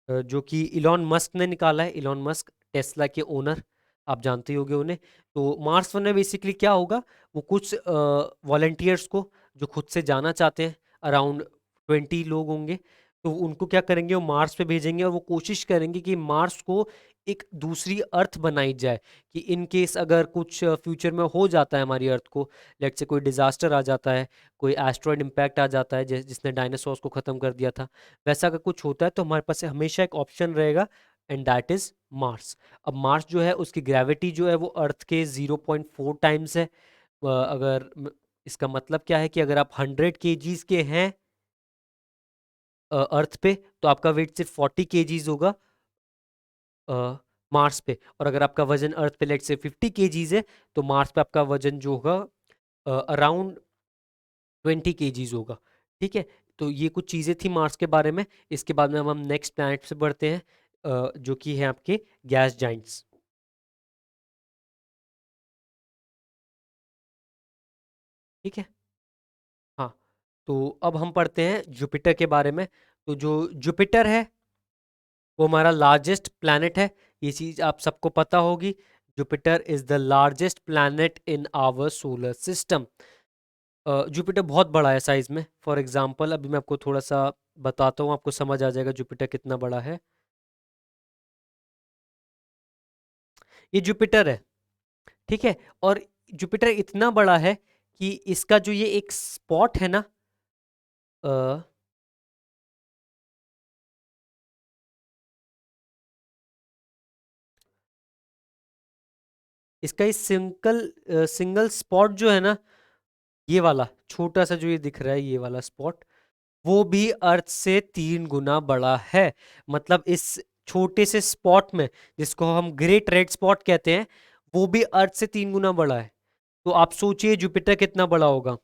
जो कि इलॉन मस्क ने निकाला है। इलॉन मस्क टेस्ला के ओनर, आप जानते ही होंगे उन्हें। तो मार्स वन में बेसिकली क्या होगा, वो कुछ वॉलंटियर्स को जो खुद से जाना चाहते हैं, अराउंड 20 लोग होंगे, तो उनको क्या करेंगे, वो मार्स पे भेजेंगे और वो कोशिश करेंगे कि मार्स को एक दूसरी अर्थ बनाई जाए, कि इन केस अगर कुछ फ्यूचर में हो जाता है हमारी अर्थ को, लेट से कोई डिजास्टर आ जाता है, कोई एस्ट्रॉयड इम्पैक्ट आ जाता है जिसने डायनासोर्स को खत्म कर दिया था, वैसा अगर कुछ होता है तो हमारे पास हमेशा एक ऑप्शन रहेगा, एंड दैट इज मार्स। अब मार्स जो है, उसकी ग्रेविटी जो है वो अर्थ के 0.4 टाइम्स है। इसका मतलब क्या है कि अगर आप 100 kgs के हैं अर्थ पे, तो आपका वेट सिर्फ 40 kgs होगा मार्स पे। और अगर आपका वजन अर्थ पे लेट से 50 kgs है, तो मार्स पे आपका वजन जो होगा अराउंड 20 kgs होगा। ठीक है, तो ये कुछ चीज़ें थी मार्स के बारे में। इसके बाद में हम नेक्स्ट प्लैनेट से बढ़ते हैं, जो कि है आपके गैस जाइंट्स। ठीक है, हाँ, तो अब हम पढ़ते हैं जुपिटर के बारे में। तो जो जुपिटर है वो हमारा लार्जेस्ट प्लैनेट है, ये चीज़ आप सबको पता होगी। Jupiter is the largest planet in our solar system. Jupiter बहुत बड़ा है साइज में। फॉर एग्जांपल अभी मैं आपको थोड़ा सा बताता हूँ, आपको समझ आ जाएगा जुपिटर कितना बड़ा है। ये जुपिटर है, ठीक है, और जुपिटर इतना बड़ा है कि इसका जो ये एक स्पॉट है ना, अ, इसका ये सिंगल स्पॉट जो है ना, ये वाला छोटा सा जो ये दिख रहा है, ये वाला स्पॉट, वो भी अर्थ से 3 गुना बड़ा है। मतलब इस छोटे से स्पॉट में, जिसको हम ग्रेट रेड स्पॉट कहते हैं, वो भी अर्थ से 3 गुना बड़ा है। तो आप सोचिए जुपिटर कितना बड़ा होगा।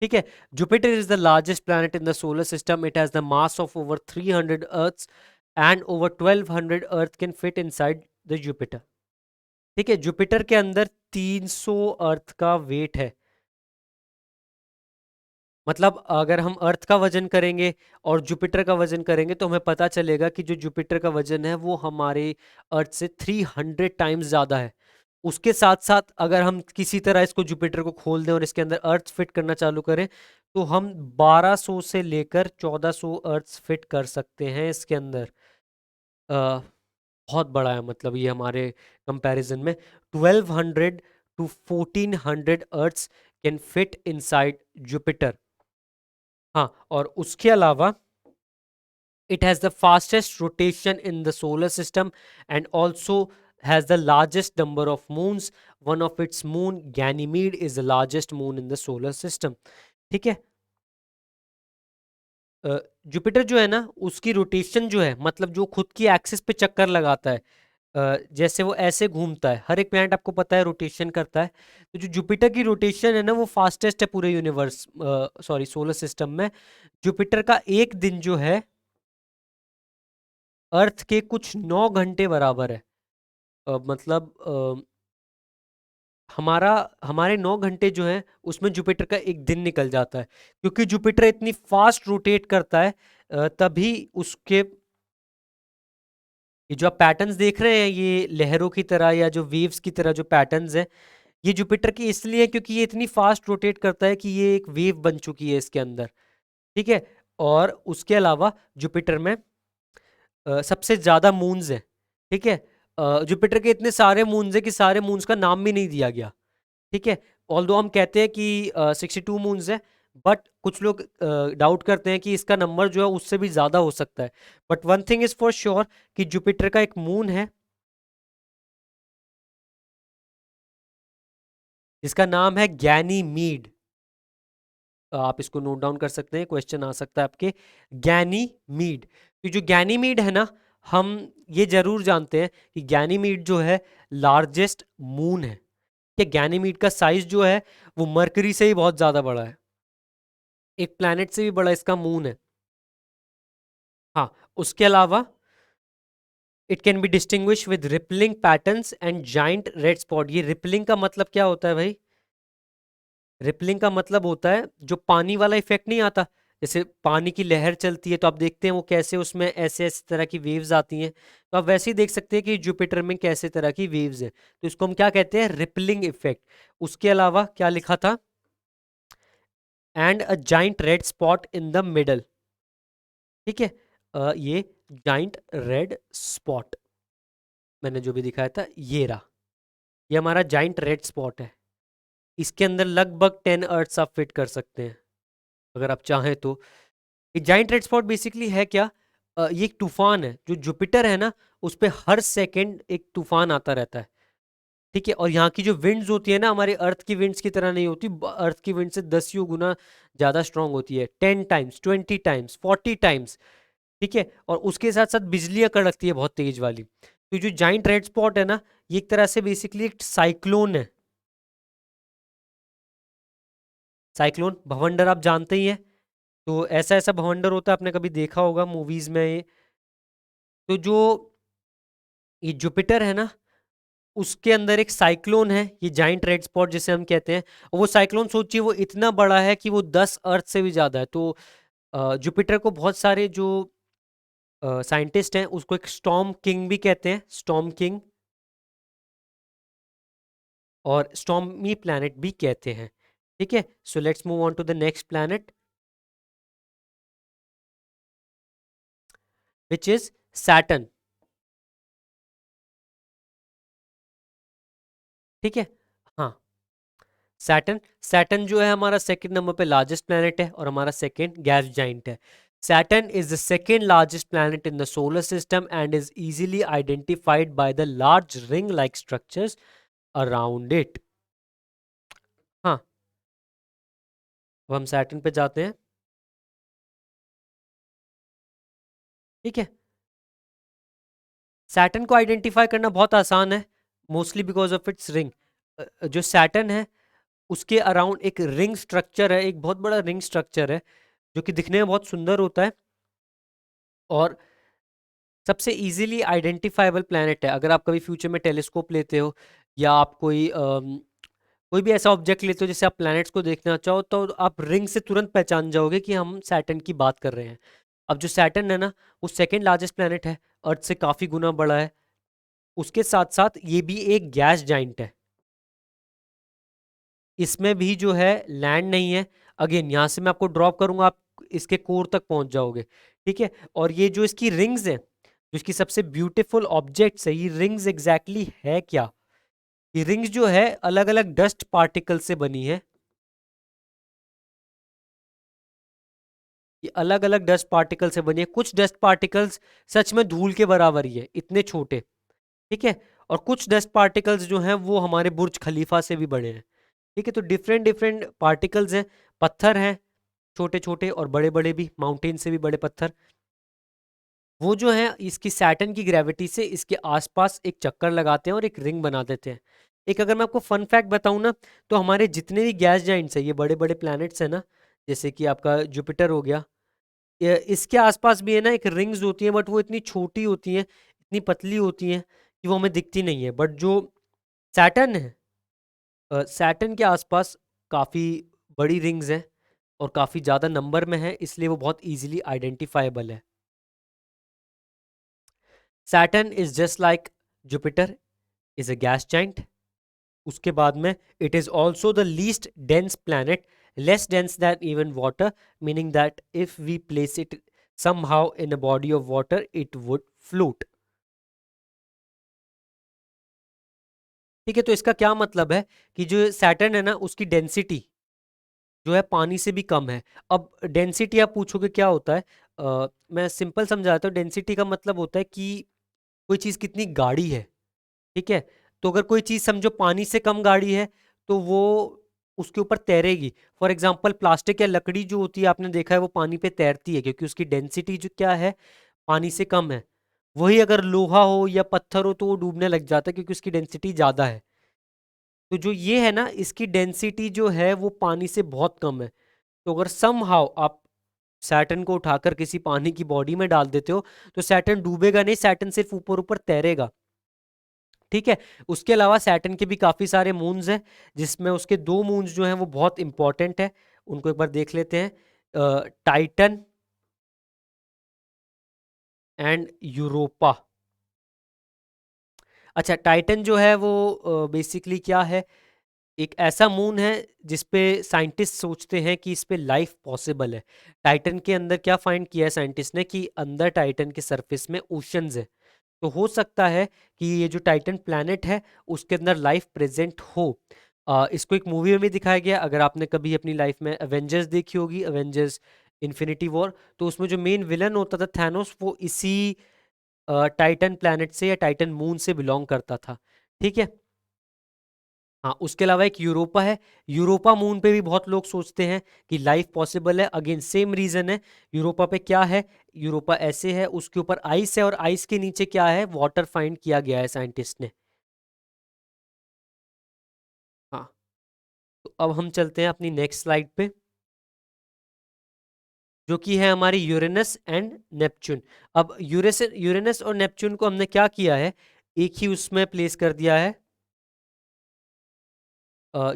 ठीक है, Jupiter is the largest planet in the solar system. It has the mass of over 300 earths and over 1200 earth can fit inside the Jupiter. ठीक है, जुपिटर के अंदर 300 अर्थ का वेट है। मतलब अगर हम अर्थ का वजन करेंगे और जुपिटर का वजन करेंगे तो हमें पता चलेगा कि जो जुपिटर का वजन है वो हमारे अर्थ से 300 टाइम्स ज़्यादा है। उसके साथ साथ अगर हम किसी तरह इसको जुपिटर को खोल दें और इसके अंदर अर्थ फिट करना चालू करें, तो हम 1200 से लेकर 1400 अर्थ फिट कर सकते हैं इसके अंदर। अ, बहुत बड़ा है, मतलब ये हमारे कंपैरिजन में 1200 to 1400 earth can fit inside Jupiter. हाँ, और उसके अलावा it has the fastest rotation in the solar system and also has the largest number of moons. One of its moon, Ganymede, is the largest moon in the solar system. ठीक है, Jupiter जो है ना, उसकी rotation जो है, मतलब जो खुद की एक्सिस पे चक्कर लगाता है, जैसे वो ऐसे घूमता है, हर एक प्लैनेट आपको पता है रोटेशन करता है। तो जो जुपिटर की रोटेशन है ना, वो फास्टेस्ट है पूरे यूनिवर्स, सॉरी सोलर सिस्टम में। जुपिटर का एक दिन जो है अर्थ के कुछ 9 घंटे बराबर है। मतलब हमारा हमारे 9 घंटे जो है उसमें जुपिटर का एक दिन निकल जाता है, क्योंकि जुपिटर इतनी फास्ट रोटेट करता है। तभी उसके ये जो आप पैटर्न्स देख रहे हैं, ये लहरों की तरह या जो वेव्स की तरह जो पैटर्न्स है, ये जुपिटर की इसलिए है क्योंकि ये इतनी फास्ट रोटेट करता है कि ये एक वेव बन चुकी है इसके अंदर। ठीक है, और उसके अलावा जुपिटर में सबसे ज्यादा मून्स है। ठीक है, जुपिटर के इतने सारे मून्स है कि सारे मून्स का नाम भी नहीं दिया गया। ठीक है, ऑल्दो हम कहते हैं कि 62 मून्स है, बट कुछ लोग डाउट करते हैं कि इसका नंबर जो है उससे भी ज्यादा हो सकता है। But one thing is for sure कि जुपिटर का एक मून है जिसका नाम है गैनीमीड। आप इसको नोट डाउन कर सकते हैं, क्वेश्चन आ सकता है आपके। गैनीमीड, तो जो गैनीमीड है ना, हम ये जरूर जानते हैं कि गैनीमीड जो है लार्जेस्ट मून है। कि गैनीमीड का साइज जो है वो मरकरी से ही बहुत ज्यादा बड़ा है, एक प्लैनेट से भी बड़ा इसका मून है। हाँ, उसके अलावा it can be distinguish with rippling patterns and giant red spot. ये रिपलिंग का मतलब क्या होता है भाई? रिपलिंग का मतलब होता है जो पानी वाला इफेक्ट नहीं आता, जैसे पानी की लहर चलती है तो आप देखते हैं वो कैसे उसमें ऐसे ऐसे तरह की वेव्स आती हैं, तो आप वैसे ही देख सकते हैं कि जुपिटर में कैसे तरह की वेव्स है, तो इसको हम क्या कहते हैं? Rippling effect. उसके अलावा क्या लिखा था? And a giant red spot in the middle. ठीक है, ये जाइंट रेड स्पॉट मैंने जो भी दिखाया था ये रहा, ये हमारा जाइंट रेड स्पॉट है। इसके अंदर लगभग 10 अर्थ्स आप फिट कर सकते हैं अगर आप चाहें तो। ये जाइंट रेड स्पॉट बेसिकली है क्या? ये एक तूफान है। जो जुपिटर है ना, उस पे हर सेकंड एक तूफान आता रहता है। ठीक है, और यहाँ की जो विंड्स होती है ना, हमारे अर्थ की विंड्स की तरह नहीं होती, अर्थ की विंड से 10 गुना ज्यादा स्ट्रांग होती है, 10 टाइम्स, 20 टाइम्स, 40 टाइम्स। ठीक है, और उसके साथ साथ बिजलियां कड़कती है बहुत तेज वाली। तो जो जाइंट रेड स्पॉट है ना, ये एक तरह से बेसिकली एक साइक्लोन है। साइक्लोन भवंडर आप जानते ही हैं। तो ऐसा ऐसा भवंडर होता है, आपने कभी देखा होगा मूवीज में ये। तो जो ये जुपिटर है ना, उसके अंदर एक साइक्लोन है, ये जाइंट रेड स्पॉट जिसे हम कहते हैं। और वो साइक्लोन सोचिए वो इतना बड़ा है कि वो 10 अर्थ से भी ज्यादा है। तो जुपिटर को बहुत सारे जो साइंटिस्ट हैं उसको एक स्टॉर्म किंग भी कहते हैं, स्टॉर्म किंग, और स्टॉर्मी प्लैनेट भी कहते हैं। ठीक है, so let's move on to the next planet which is Saturn. ठीक है, हाँ, सैटर्न। सैटर्न जो है हमारा सेकंड नंबर पे लार्जेस्ट प्लैनेट है और हमारा सेकंड गैस जाइंट है। Saturn is the second largest planet in the solar system and is easily identified by the large ring-like structures around it. हाँ, अब हम सैटर्न पे जाते हैं। ठीक है, सैटर्न को आइडेंटिफाई करना बहुत आसान है, mostly because of its ring. जो सैटर्न है उसके अराउंड एक रिंग स्ट्रक्चर है, एक बहुत बड़ा रिंग स्ट्रक्चर है जो कि दिखने में बहुत सुंदर होता है और सबसे इजीली आइडेंटिफाइबल प्लैनेट है। अगर आप कभी फ्यूचर में टेलीस्कोप लेते हो या आप कोई भी ऐसा ऑब्जेक्ट लेते हो जिससे आप प्लैनेट्स को देखना चाहो, तो आप रिंग से तुरंत पहचान जाओगे कि हम सैटर्न की बात कर रहे हैं। अब जो सैटर्न है ना, वो सेकंड लार्जेस्ट प्लैनेट है, अर्थ से काफ़ी गुना बड़ा है। उसके साथ साथ ये भी एक गैस जाइंट है, इसमें भी जो है लैंड नहीं है। अगेन यहाँ से मैं आपको ड्रॉप करूंगा, आप इसके कोर तक पहुंच जाओगे। ठीक है, और ये जो इसकी रिंग्स है, जो इसकी सबसे ब्यूटीफुल ऑब्जेक्ट्स है, ये रिंग्स एग्जैक्टली है क्या? ये रिंग्स जो है अलग अलग डस्ट पार्टिकल से बनी है। ये अलग अलग डस्ट पार्टिकल से बनी है। कुछ डस्ट पार्टिकल्स सच में धूल के बराबर ही है, इतने छोटे। ठीक है, और कुछ डस्ट पार्टिकल्स जो हैं वो हमारे बुर्ज खलीफा से भी बड़े हैं। ठीक है, तो डिफरेंट डिफरेंट पार्टिकल्स हैं, पत्थर हैं, छोटे छोटे और बड़े बड़े भी, माउंटेन से भी बड़े पत्थर। वो जो है इसकी सैटर्न की ग्रेविटी से इसके आसपास एक चक्कर लगाते हैं और एक रिंग बना देते हैं। एक अगर मैं आपको फन फैक्ट बताऊं ना, तो हमारे जितने भी गैस जाइंट्स हैं, ये बड़े बड़े प्लैनेट्स हैं ना, जैसे कि आपका जुपिटर हो गया, इसके आसपास भी है ना एक रिंग्स होती हैं, बट वो इतनी छोटी होती हैं, इतनी पतली होती हैं कि वो हमें दिखती नहीं है। बट जो सैटर्न है, सैटर्न के आसपास काफ़ी बड़ी रिंग्स हैं और काफ़ी ज़्यादा नंबर में है, इसलिए वो बहुत इजीली आइडेंटिफाइबल है। Saturn is just like Jupiter is a gas giant. उसके बाद में it is also the least dense planet, less dense than even water, meaning that if we place it somehow in a body of water it would float। ठीक है, तो इसका क्या मतलब है कि जो सैटर्न है ना उसकी डेंसिटी जो है पानी से भी कम है। अब डेंसिटी आप पूछोगे क्या होता है, मैं सिंपल समझाता हूँ। डेंसिटी का मतलब होता है कि कोई चीज़ कितनी गाढ़ी है। ठीक है, तो अगर कोई चीज़ समझो पानी से कम गाढ़ी है तो वो उसके ऊपर तैरेगी। फॉर एग्जांपल प्लास्टिक या लकड़ी जो होती है, आपने देखा है वो पानी पे तैरती है क्योंकि उसकी डेंसिटी जो क्या है, पानी से कम है। वही अगर लोहा हो या पत्थर हो तो वो डूबने लग जाता है क्योंकि उसकी डेंसिटी ज़्यादा है। तो जो ये है ना, इसकी डेंसिटी जो है वो पानी से बहुत कम है। तो अगर समहाउ आप सैटर्न को उठाकर किसी पानी की बॉडी में डाल देते हो तो सैटर्न डूबेगा नहीं, सैटर्न सिर्फ ऊपर ऊपर तैरेगा। ठीक है, उसके अलावा सैटर्न के भी काफ़ी सारे मून्स हैं, जिसमें उसके दो मून्स जो हैं वो बहुत इंपॉर्टेंट है। उनको एक बार देख लेते हैं, टाइटन एंड यूरोपा। अच्छा, टाइटन जो है वो बेसिकली क्या है, एक ऐसा मून है जिसपे साइंटिस्ट सोचते हैं कि इस पे लाइफ पॉसिबल है। टाइटन के अंदर क्या फाइंड किया है साइंटिस्ट ने कि अंदर टाइटन के सरफेस में ओशंस है। तो हो सकता है कि ये जो टाइटन प्लैनेट है उसके अंदर लाइफ प्रेजेंट हो। इसको एक मूवी में भी दिखाया गया। अगर आपने कभी अपनी लाइफ में अवेंजर्स देखी होगी, अवेंजर्स इन्फिनिटी वॉर, तो उसमें जो मेन विलन होता था थैनोस, वो इसी टाइटन प्लैनेट से या टाइटन मून से बिलोंग करता था। ठीक है, हाँ, उसके अलावा एक यूरोपा है। यूरोपा मून पे भी बहुत लोग सोचते हैं कि लाइफ पॉसिबल है। अगेन सेम रीजन है। यूरोपा पे क्या है, यूरोपा ऐसे है, उसके ऊपर आइस है और आइस के नीचे क्या है, वाटर फाइंड किया गया है साइंटिस्ट ने। हाँ, तो तो अब हम चलते हैं अपनी नेक्स्ट स्लाइड पे, जो कि है हमारी यूरेनस एंड नेपच्यून। अब यूरेनस और नेपच्यून को हमने क्या किया है, एक ही उसमें प्लेस कर दिया है।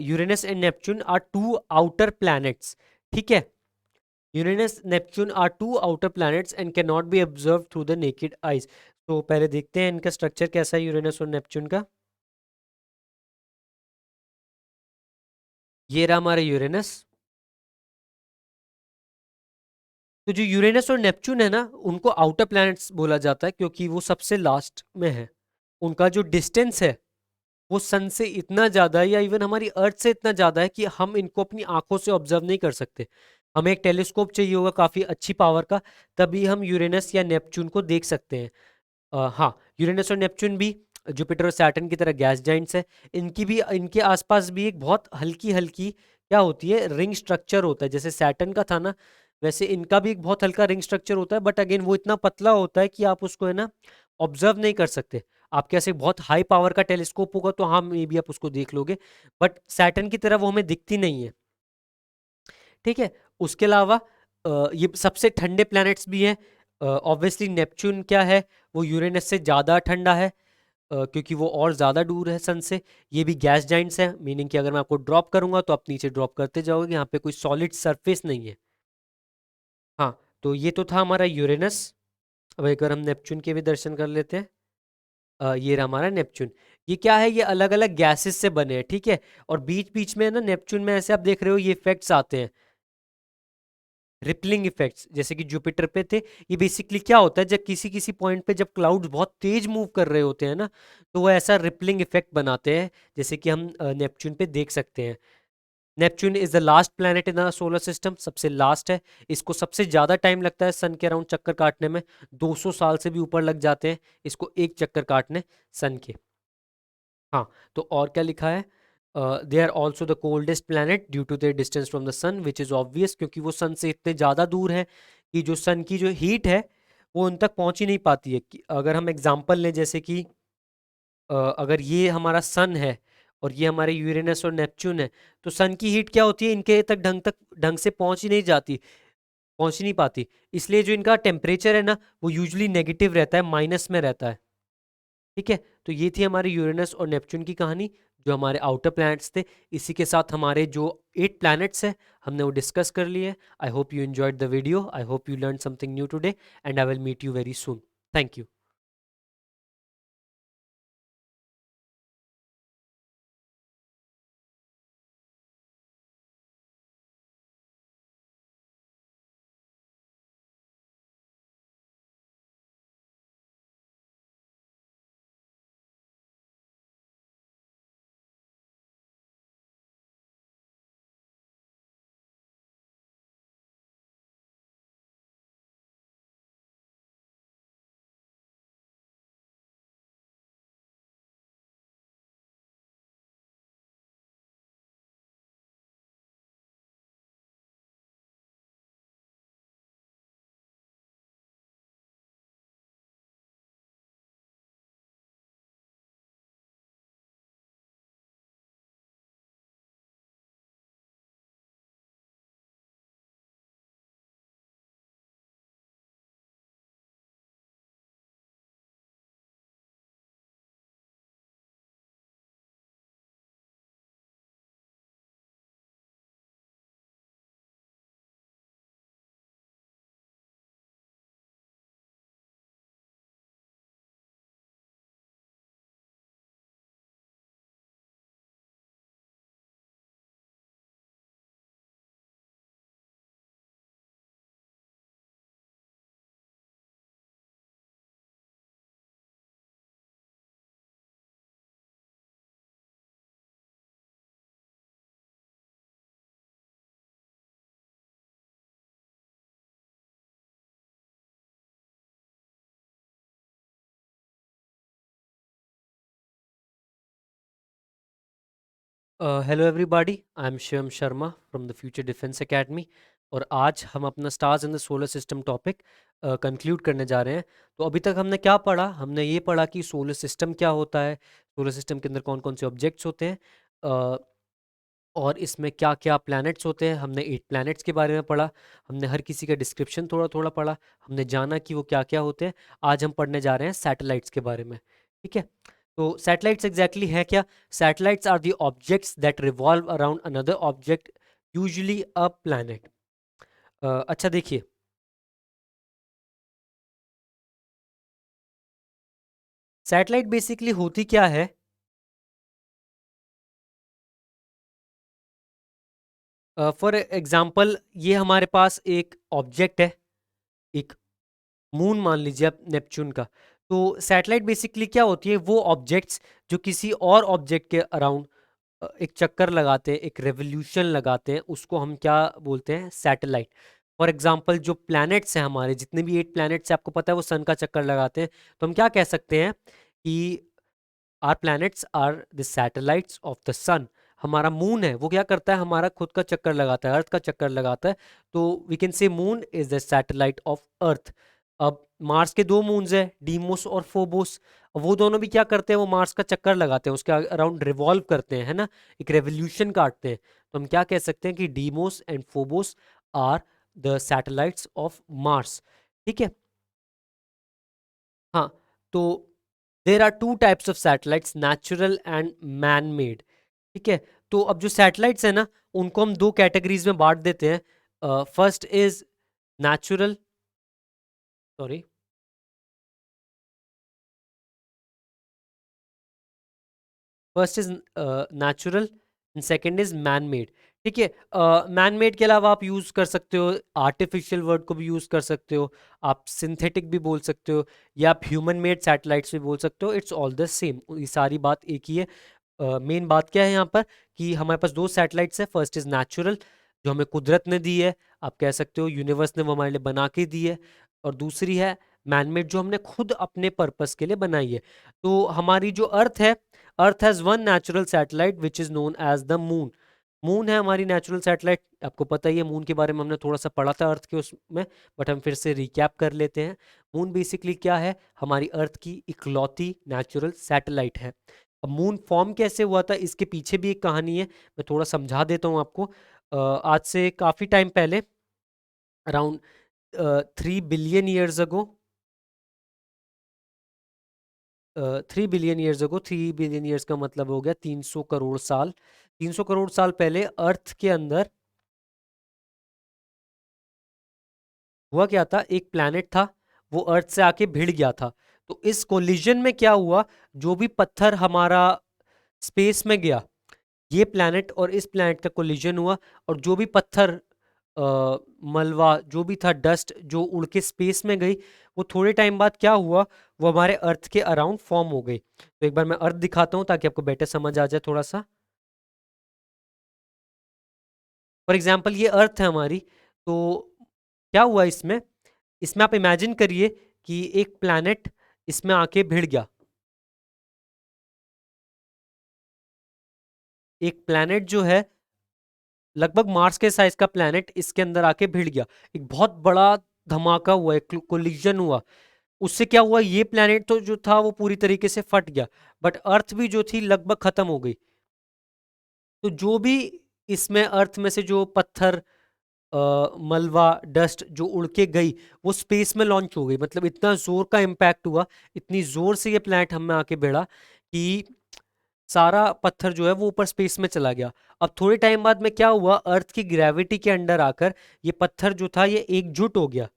Uranus and Neptune are two outer planets, ठीक है। Uranus Neptune are two outer planets and can not be observe through the naked eyes. तो पहले देखते हैं इनका स्ट्रक्चर कैसा है यूरेनस और नेपच्यून का। ये रहा हमारा यूरेनस। तो जो यूरेनस और नेपच्यून है ना, उनको आउटर प्लैनेट्स बोला जाता है क्योंकि वो सबसे लास्ट में है। उनका जो डिस्टेंस है वो सन से इतना ज़्यादा है, या इवन हमारी अर्थ से इतना ज़्यादा है कि हम इनको अपनी आंखों से ऑब्जर्व नहीं कर सकते। हमें एक टेलीस्कोप चाहिए होगा काफ़ी अच्छी पावर का, तभी हम यूरेनस या नेपच्यून को देख सकते हैं। हाँ, यूरेनस और नेपच्यून भी जुपिटर और सैटर्न की तरह गैस जाइंट्स है। इनके आसपास भी एक बहुत हल्की हल्की क्या होती है, रिंग स्ट्रक्चर होता है। जैसे सैटर्न का था ना, वैसे इनका भी एक बहुत हल्का रिंग स्ट्रक्चर होता है, बट अगेन वो इतना पतला होता है कि आप उसको है ना ऑब्जर्व नहीं कर सकते। आपके पास एक बहुत हाई पावर का टेलीस्कोप होगा तो हाँ मे बी आप उसको देख लोगे, बट सैटर्न की तरह वो हमें दिखती नहीं है, ठीक है। उसके अलावा ये सबसे ठंडे प्लैनेट्स भी हैं। ऑब्वियसली नेपच्यून क्या है, वो यूरेनस से ज़्यादा ठंडा है, क्योंकि वो और ज़्यादा दूर है सन से। ये भी गैस जाइंट्स है, मीनिंग कि अगर मैं आपको ड्रॉप करूंगा तो आप नीचे ड्रॉप करते जाओगे, यहाँ पे कोई सॉलिड सरफेस नहीं है। हाँ, तो ये तो था हमारा यूरेनस। अब एक बार हम नेपच्यून के भी दर्शन कर लेते हैं। ये रहा हमारा नेपच्यून। ये क्या है, ये अलग अलग गैसेस से बने हैं, ठीक है। और बीच बीच में ना नेपच्यून में ऐसे आप देख रहे हो ये इफेक्ट्स आते हैं, रिपलिंग इफेक्ट्स, जैसे कि जुपिटर पे थे। ये बेसिकली क्या होता है, जब किसी किसी पॉइंट पे जब क्लाउड्स बहुत तेज मूव कर रहे होते हैं ना, तो वो ऐसा रिपलिंग इफेक्ट बनाते हैं, जैसे कि हम नेपच्यून पे देख सकते हैं। Neptune is the last planet in the solar system, सबसे लास्ट है। इसको सबसे ज़्यादा टाइम लगता है सन के अराउंड चक्कर काटने में, 200 साल से भी ऊपर लग जाते हैं इसको एक चक्कर काटने सन के। हाँ, तो और क्या लिखा है, they are also the coldest planet due to their distance from the sun which is obvious, क्योंकि वो सन से इतने ज़्यादा दूर है कि जो सन की जो हीट है वो उन तक पहुंच ही नहीं पाती है। अगर हम एग्जांपल लें, जैसे कि अगर ये हमारा सन है और ये हमारे यूरेनस और नेपच्यून है, तो सन की हीट क्या होती है, इनके तक ढंग से पहुंच ही नहीं जाती, पहुंच ही नहीं पाती। इसलिए जो इनका टेम्परेचर है ना, वो यूजुअली नेगेटिव रहता है, माइनस में रहता है, ठीक है। तो ये थी हमारी यूरेनस और नेपच्यून की कहानी, जो हमारे आउटर प्लैनेट्स थे। इसी के साथ हमारे जो 8 प्लैनेट्स हैं हमने वो डिस्कस कर लिए। I hope you enjoyed the video, I hope you learn something new today, and I will meet you very soon. Thank you. Hello everybody, I am Shivam Sharma from the future defence academy. और आज हम अपना stars in the solar system topic conclude करने जा रहे हैं। तो अभी तक हमने क्या पढ़ा, हमने ये पढ़ा कि सोलर सिस्टम क्या होता है, सोलर सिस्टम के अंदर कौन कौन से ऑब्जेक्ट्स होते हैं, और इसमें क्या क्या प्लैनेट्स होते हैं, हमने 8 प्लैनेट्स के बारे में पढ़ा, हमने हर किसी का डिस्क्रिप्शन थोड़ा थोड़ा पढ़ा, हमने जाना कि वो क्या क्या होते हैं। आज हम पढ़ने जा रहे हैं सैटेलाइट्स के बारे में। ठीक है, तो सैटेलाइट्स एग्जैक्टली है क्या? Satellites are the objects that revolve around another object, usually a planet. अच्छा देखिए, सैटेलाइट बेसिकली होती क्या है? फॉर एग्जांपल ये हमारे पास एक ऑब्जेक्ट है, एक मून मान लीजिए आप नेपच्यून का। तो सैटेलाइट बेसिकली क्या होती है? वो ऑब्जेक्ट्स जो किसी और ऑब्जेक्ट के अराउंड एक चक्कर लगाते हैं, एक रेवोल्यूशन लगाते हैं, उसको हम क्या बोलते हैं? सैटेलाइट। फॉर एग्जांपल जो प्लैनेट्स हैं हमारे, जितने भी 8 प्लैनेट्स हैं, आपको पता है वो सन का चक्कर लगाते हैं, तो हम क्या कह सकते हैं कि or planets are the satellites of the sun. हमारा मून है वो क्या करता है? हमारा खुद का चक्कर लगाता है, अर्थ का चक्कर लगाता है, तो we can say moon is the satellite of earth. अब मार्स के 2 मून्स है, डीमोस और फोबोस। वो दोनों भी क्या करते हैं? वो मार्स का चक्कर लगाते हैं, उसके अराउंड रिवॉल्व करते हैं, है ना, एक रेवोल्यूशन काटते हैं। तो हम क्या कह सकते हैं कि Deimos and Phobos are the satellites of Mars. ठीक है, हाँ, तो there are 2 types of satellites, natural and man made. ठीक है, तो अब जो सैटेलाइट्स है ना, उनको हम 2 कैटेगरीज में बांट देते हैं। First is natural, sorry, first is natural and second is man made. ठीक है, मैन मेड के अलावा आप यूज कर सकते हो आर्टिफिशियल वर्ड को भी यूज कर सकते हो, आप सिंथेटिक भी बोल सकते हो, या आप ह्यूमन मेड सैटेलाइट्स भी बोल सकते हो। इट्स ऑल द सेम, ये सारी बात एक ही है। मेन बात क्या है यहाँ पर कि हमारे पास 2 सैटेलाइट्स है। फर्स्ट इज नेचुरल, जो हमें कुदरत ने दी है, आप कह सकते हो यूनिवर्स ने वो हमारे लिए बना के दी है। और दूसरी है मैनमेड, जो हमने खुद अपने पर्पस के लिए बनाई है। तो हमारी जो अर्थ है, earth has one natural satellite which is known as the moon. Moon है हमारी नेचुरल सैटेलाइट, आपको पता ही है मून के बारे में, हमने थोड़ा सा पढ़ा था अर्थ के उसमें, बट हम फिर से रिकैप कर लेते हैं। मून बेसिकली क्या है? हमारी अर्थ की इकलौती नेचुरल सैटेलाइट है। अब मून फॉर्म कैसे हुआ था, इसके पीछे भी एक कहानी है, मैं थोड़ा समझा देता हूँ आपको। आज से काफ़ी टाइम पहले, around 3 billion years ago, 3 billion years ago, 3 billion years का मतलब हो गया 300 करोड़ साल। 300 करोड़ साल पहले अर्थ के अंदर हुआ क्या था? एक प्लैनेट था, वो अर्थ से आके भिड़ गया था। तो इस कोलिजन में क्या हुआ? जो भी पत्थर हमारा स्पेस में गया, ये प्लैनेट और इस प्लैनेट का कोलिजन हुआ, और जो भी पत्थर, मलबा, जो भी था, डस्ट जो उड़ के स्पेस में गई, वो थोड़े टाइम बाद क्या हुआ? वो हमारे अर्थ के अराउंड फॉर्म हो गई। तो एक बार मैं अर्थ दिखाता हूँ ताकि आपको बेटर समझ आ जाए थोड़ा सा। फॉर एग्जाम्पल ये अर्थ है हमारी, तो क्या हुआ इसमें? इसमें आप इमेजिन करिए कि एक प्लैनेट इसमें आके भिड़ गया, एक प्लैनेट जो है लगभग मार्स के साइज का प्लैनेट इसके अंदर आके भिड़ गया। एक बहुत बड़ा धमाका हुआ, एक कोलिजन हुआ। उससे क्या हुआ? ये प्लैनेट तो जो था वो पूरी तरीके से फट गया, बट अर्थ भी जो थी लगभग खत्म हो गई। तो जो भी इसमें अर्थ में से जो पत्थर, मलबा, डस्ट जो उड़ के गई, वो स्पेस में लॉन्च हो गई। मतलब इतना जोर का इम्पैक्ट हुआ, इतनी जोर से ये प्लैनेट हम में आके भिड़ा कि सारा पत्थर जो है वो ऊपर स्पेस में चला गया। अब थोड़े टाइम बाद में क्या हुआ? अर्थ की ग्रेविटी के अंडर आकर ये पत्थर जो था ये एकजुट हो गया।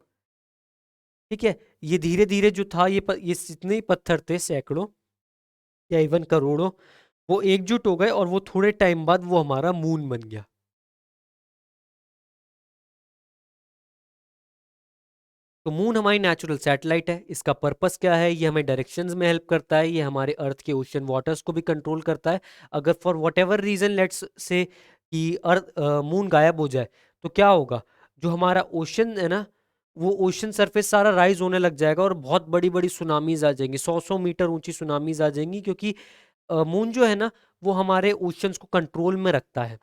ठीक है, ये धीरे धीरे जो था, ये जितने ही पत्थर थे, सैकड़ों या इवन करोड़ों, वो एकजुट हो गए, और वो थोड़े टाइम बाद वो हमारा मून बन गया। तो मून हमारी नेचुरल सैटेलाइट है। इसका पर्पस क्या है? ये हमें डायरेक्शंस में हेल्प करता है, ये हमारे अर्थ के ओशन वाटर्स को भी कंट्रोल करता है। अगर for whatever reason let's say कि अर्थ मून गायब हो जाए, तो क्या होगा? जो हमारा ओशन है ना, वो ओशन सरफेस सारा राइज होने लग जाएगा, और बहुत बड़ी बड़ी सुनामीज आ जाएंगी, 100-100 मीटर ऊंची सुनामीज आ जाएंगी, क्योंकि मून जो है ना, वो हमारे ओशंस को कंट्रोल में रखता है।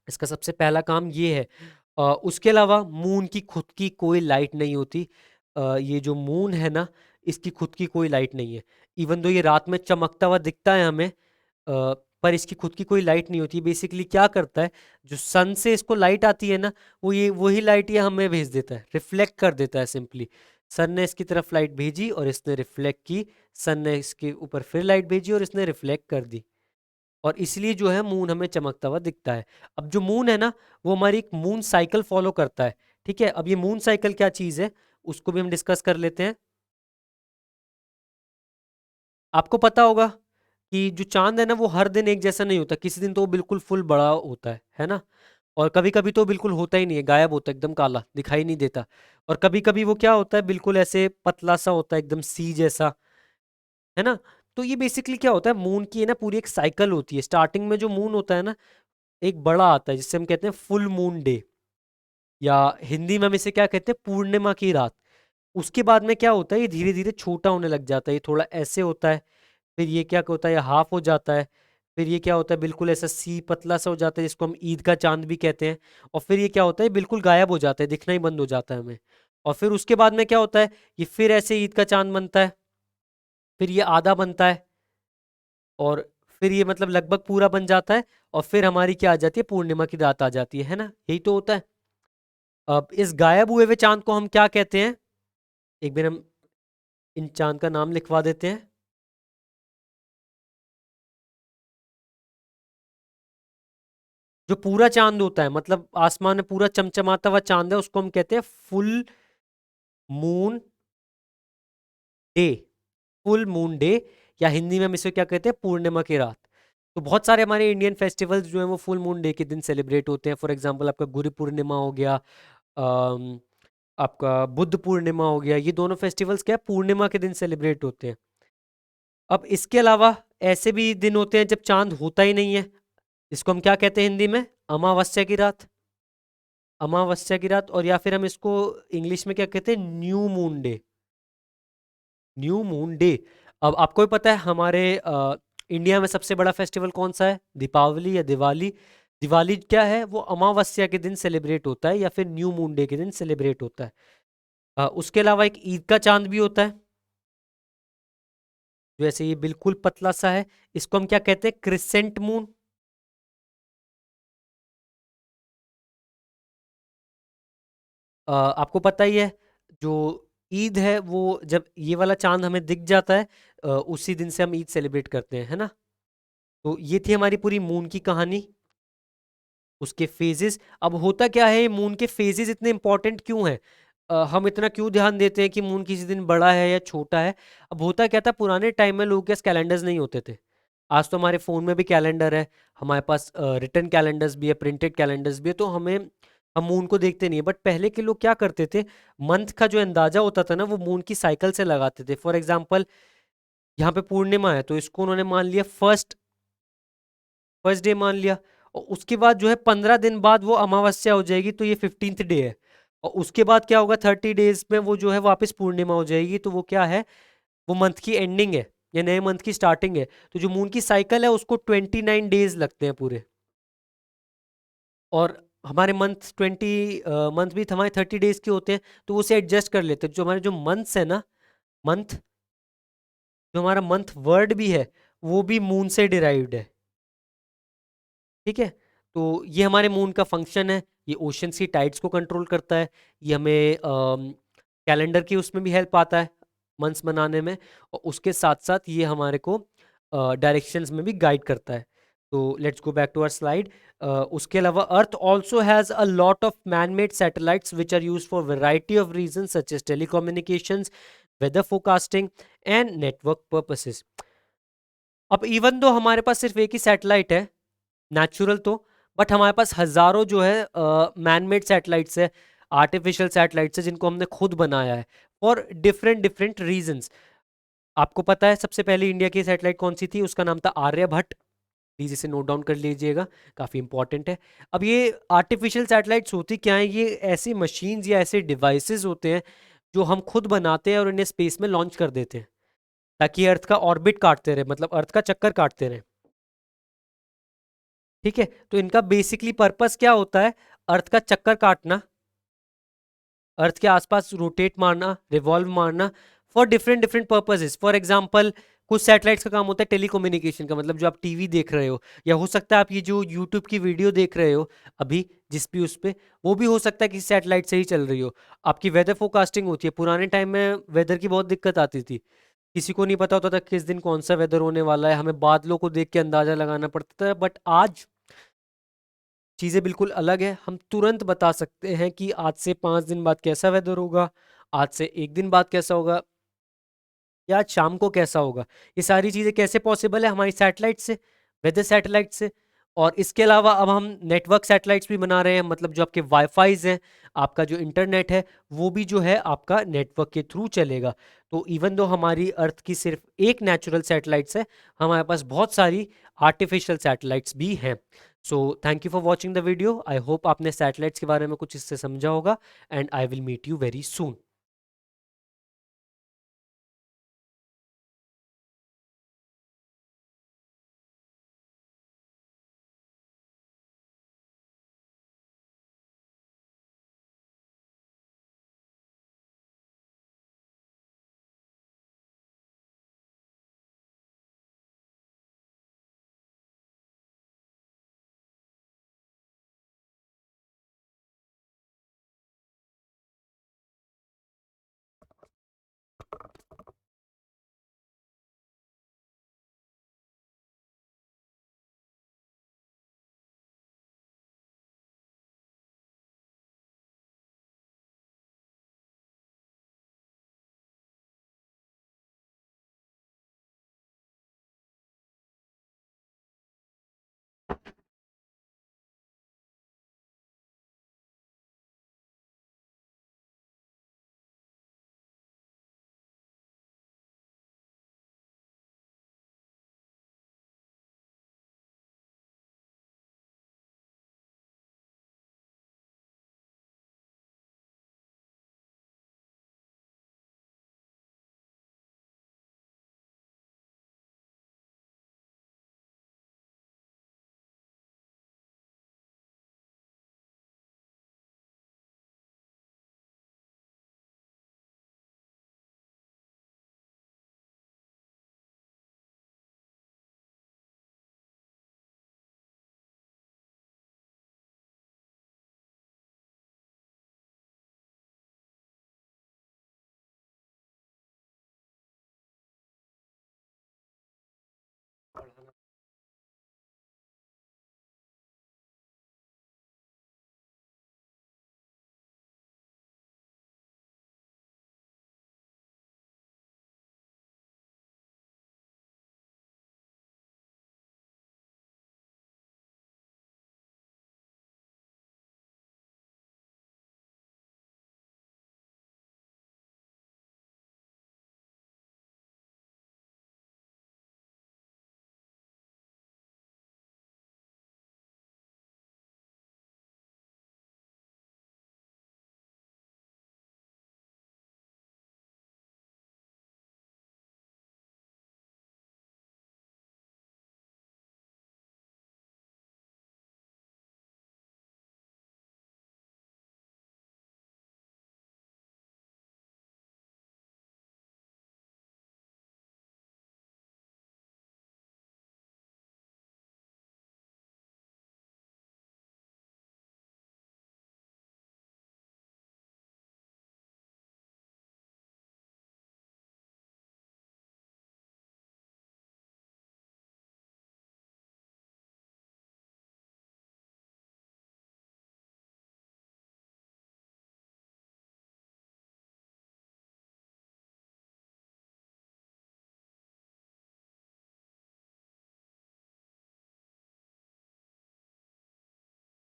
इसका सबसे पहला काम ये है। उसके अलावा मून की खुद की कोई लाइट नहीं होती। ये जो मून है ना, इसकी खुद की कोई लाइट नहीं है। इवन दो ये रात में चमकता हुआ दिखता है हमें, पर इसकी खुद की कोई लाइट नहीं होती। बेसिकली क्या करता है, जो सन से इसको लाइट आती है ना, वो ये वही लाइट ये हमें भेज देता है, रिफ्लेक्ट कर देता है सिंपली। सन ने इसकी तरफ लाइट भेजी और इसने रिफ्लेक्ट की, सन ने इसके ऊपर फिर लाइट भेजी और इसने रिफ्लेक्ट कर दी, और इसलिए जो है मून हमें चमकता हुआ दिखता है। अब जो मून है ना, वो हमारी एक मून साइकिल फॉलो करता है। ठीक है, अब ये मून साइकिल क्या चीज़ है, उसको भी हम डिस्कस कर लेते हैं। आपको पता होगा कि जो चांद है ना, वो हर दिन एक जैसा नहीं होता, किसी दिन तो वो बिल्कुल फुल बड़ा होता है ना, और कभी कभी तो बिल्कुल होता ही नहीं है, गायब होता है, एकदम काला दिखाई नहीं देता। और कभी कभी वो क्या होता है, बिल्कुल ऐसे पतला सा होता है, एकदम सी जैसा, है ना। तो ये बेसिकली क्या होता है, मून की है ना पूरी एक साइकिल होती है। स्टार्टिंग में जो मून होता है ना, एक बड़ा आता है जिससे हम कहते हैं फुल मून डे, या हिंदी में हम इसे क्या कहते हैं, पूर्णिमा की रात। उसके बाद में क्या होता है, ये धीरे धीरे छोटा होने लग जाता है, ये थोड़ा ऐसे होता है, फिर ये क्या होता है, ये हाफ हो जाता है, फिर ये क्या होता है, बिल्कुल ऐसा सी पतला सा हो जाता है, जिसको हम ईद का चांद भी कहते हैं। और फिर ये क्या होता है, बिल्कुल गायब हो जाता है, दिखना ही बंद हो जाता है हमें। और फिर उसके बाद में क्या होता है, ये फिर ऐसे ईद का चांद बनता है, फिर ये आधा बनता है, और फिर ये मतलब लगभग पूरा बन जाता है, और फिर हमारी क्या आ जाती है, पूर्णिमा की रात आ जाती है ना, यही तो होता है। अब इस गायब हुए हुए चांद को हम क्या कहते हैं, एक बार हम इन चांद का नाम लिखवा देते हैं। जो पूरा चांद होता है, मतलब आसमान में पूरा चमचमाता हुआ चांद है, उसको हम कहते हैं full moon day. Full moon day, या हिंदी में हम इसे क्या कहते हैं, पूर्णिमा की रात। तो बहुत सारे हमारे इंडियन फेस्टिवल्स जो है वो फुल मून डे के दिन सेलिब्रेट होते हैं। फॉर एग्जांपल आपका गुरु पूर्णिमा हो गया, अम, आपका बुद्ध पूर्णिमा हो गया, ये दोनों फेस्टिवल्स क्या है, पूर्णिमा के दिन सेलिब्रेट होते हैं। अब इसके अलावा ऐसे भी दिन होते हैं जब चांद होता ही नहीं है, इसको हम क्या कहते हैं हिंदी में, अमावस्या की रात। अमावस्या की रात, और या फिर हम इसको इंग्लिश में क्या कहते हैं, new moon day. New moon day. अब आपको भी पता है हमारे इंडिया में सबसे बड़ा फेस्टिवल कौन सा है, दीपावली या दिवाली। दिवाली क्या है, वो अमावस्या के दिन सेलिब्रेट होता है, या फिर न्यू मून डे के दिन सेलिब्रेट होता है। उसके अलावा एक ईद का चांद भी होता है, जो ऐसे ये बिल्कुल पतला सा है, इसको हम क्या कहते हैं, क्रिसेंट मून। आपको पता ही है, जो ईद है वो जब ये वाला चांद हमें दिख जाता है, उसी दिन से हम ईद सेलिब्रेट करते हैं, है ना। तो ये थी हमारी पूरी मून की कहानी, उसके फेजेस। अब होता क्या है, मून के फेजेस इतने इंपॉर्टेंट क्यों हैं, हम इतना क्यों ध्यान देते हैं कि मून किसी दिन बड़ा है या छोटा है। अब होता क्या था, पुराने टाइम में लोगों के पास कैलेंडर्स नहीं होते थे। आज तो हमारे फ़ोन में भी कैलेंडर है, हमारे पास रिटन कैलेंडर्स भी है, प्रिंटेड कैलेंडर्स भी है, तो हमें हम मून को देखते नहीं है। बट पहले के लोग क्या करते थे, मंथ का जो अंदाजा होता था ना, वो मून की साइकिल से लगाते थे। फॉर एग्जाम्पल, यहाँ पे पूर्णिमा है, तो इसको उन्होंने मान लिया फर्स्ट फर्स्ट डे मान लिया, और उसके बाद जो है 15 दिन बाद वो अमावस्या हो जाएगी, तो ये 15th डे है। और उसके बाद क्या होगा, 30 डेज में वो जो है वापस पूर्णिमा हो जाएगी, तो वो क्या है, वो मंथ की एंडिंग है, या नए मंथ की स्टार्टिंग है। तो जो मून की साइकिल है उसको 29 डेज लगते हैं पूरे। और हमारे मंथ मंथ भी हमारे 30 डेज के होते हैं, तो वो उसे एडजस्ट कर लेते हैं। जो हमारे जो मंथ्स है ना, मंथ, जो हमारा मंथ वर्ड भी है, वो भी मून से डिराइव्ड है। ठीक है, तो ये हमारे मून का फंक्शन है, ये ओशंस की टाइड्स को कंट्रोल करता है, ये हमें कैलेंडर की उसमें भी हेल्प आता है मंथ्स बनाने में, और उसके साथ साथ ये हमारे को डायरेक्शंस में भी गाइड करता है। तो let's go back to our slide. उसके अलावा Earth also has a lot of man made satellites which are use for variety of reason such as telecommunications, weather forecasting and network purposes. अब even though हमारे पास सिर्फ एक ही satellite है, natural तो, बट हमारे पास हजारों जो है मैन मेड सैटेलाइट्स है, आर्टिफिशियल सैटेलाइट्स है, जिनको हमने खुद बनाया है फॉर डिफरेंट डिफरेंट रीजंस। आपको पता है सबसे पहले इंडिया की सैटेलाइट कौन सी थी, उसका नाम था आर्यभट्ट। प्लीज इसे नोट डाउन कर लीजिएगा, काफ़ी इंपॉर्टेंट है। अब ये आर्टिफिशियल सैटेलाइट्स होती क्या है, ये ऐसी मशीन्स या ऐसे डिवाइसेस होते हैं जो हम खुद बनाते हैं और इन्हें स्पेस में लॉन्च कर देते हैं, ताकि अर्थ का ऑर्बिट काटते रहे, मतलब अर्थ का चक्कर काटते रहे। ठीक है, तो इनका बेसिकली पर्पस क्या होता है, अर्थ का चक्कर काटना, अर्थ के आसपास रोटेट मारना, रिवॉल्व मारना, for different different purposes. For example, कुछ सैटेलाइट्स का काम होता है टेलीकम्युनिकेशन का, मतलब जो आप टीवी देख रहे हो, या हो सकता है आप ये जो यूट्यूब की वीडियो देख रहे हो अभी जिस भी उस पे, वो भी हो सकता है कि सैटेलाइट से ही चल रही हो। आपकी वेदर फोरकास्टिंग होती है, पुराने टाइम में वेदर की बहुत दिक्कत आती थी, किसी को नहीं पता होता था किस दिन कौन सा वेदर होने वाला है, हमें बादलों को देख के अंदाजा लगाना पड़ता था। बट आज चीज़ें बिल्कुल अलग है, हम तुरंत बता सकते हैं कि आज से 5 दिन बाद कैसा वेदर होगा, आज से 1 दिन बाद कैसा होगा, या आज शाम को कैसा होगा। ये सारी चीज़ें कैसे पॉसिबल है? हमारी सैटेलाइट से, वेदर सैटेलाइट से। और इसके अलावा अब हम नेटवर्क सैटेलाइट्स भी बना रहे हैं, मतलब जो आपके वाईफाईज हैं, आपका जो इंटरनेट है, वो भी जो है आपका नेटवर्क के थ्रू चलेगा। तो इवन दो हमारी अर्थ की सिर्फ एक नेचुरल सैटेलाइट्स है, हमारे पास बहुत सारी आर्टिफिशियल सैटेलाइट्स भी हैं। So thank you for watching the video. I hope आपने सैटेलाइट्स के बारे में कुछ इससे समझा होगा, and I will meet you very soon.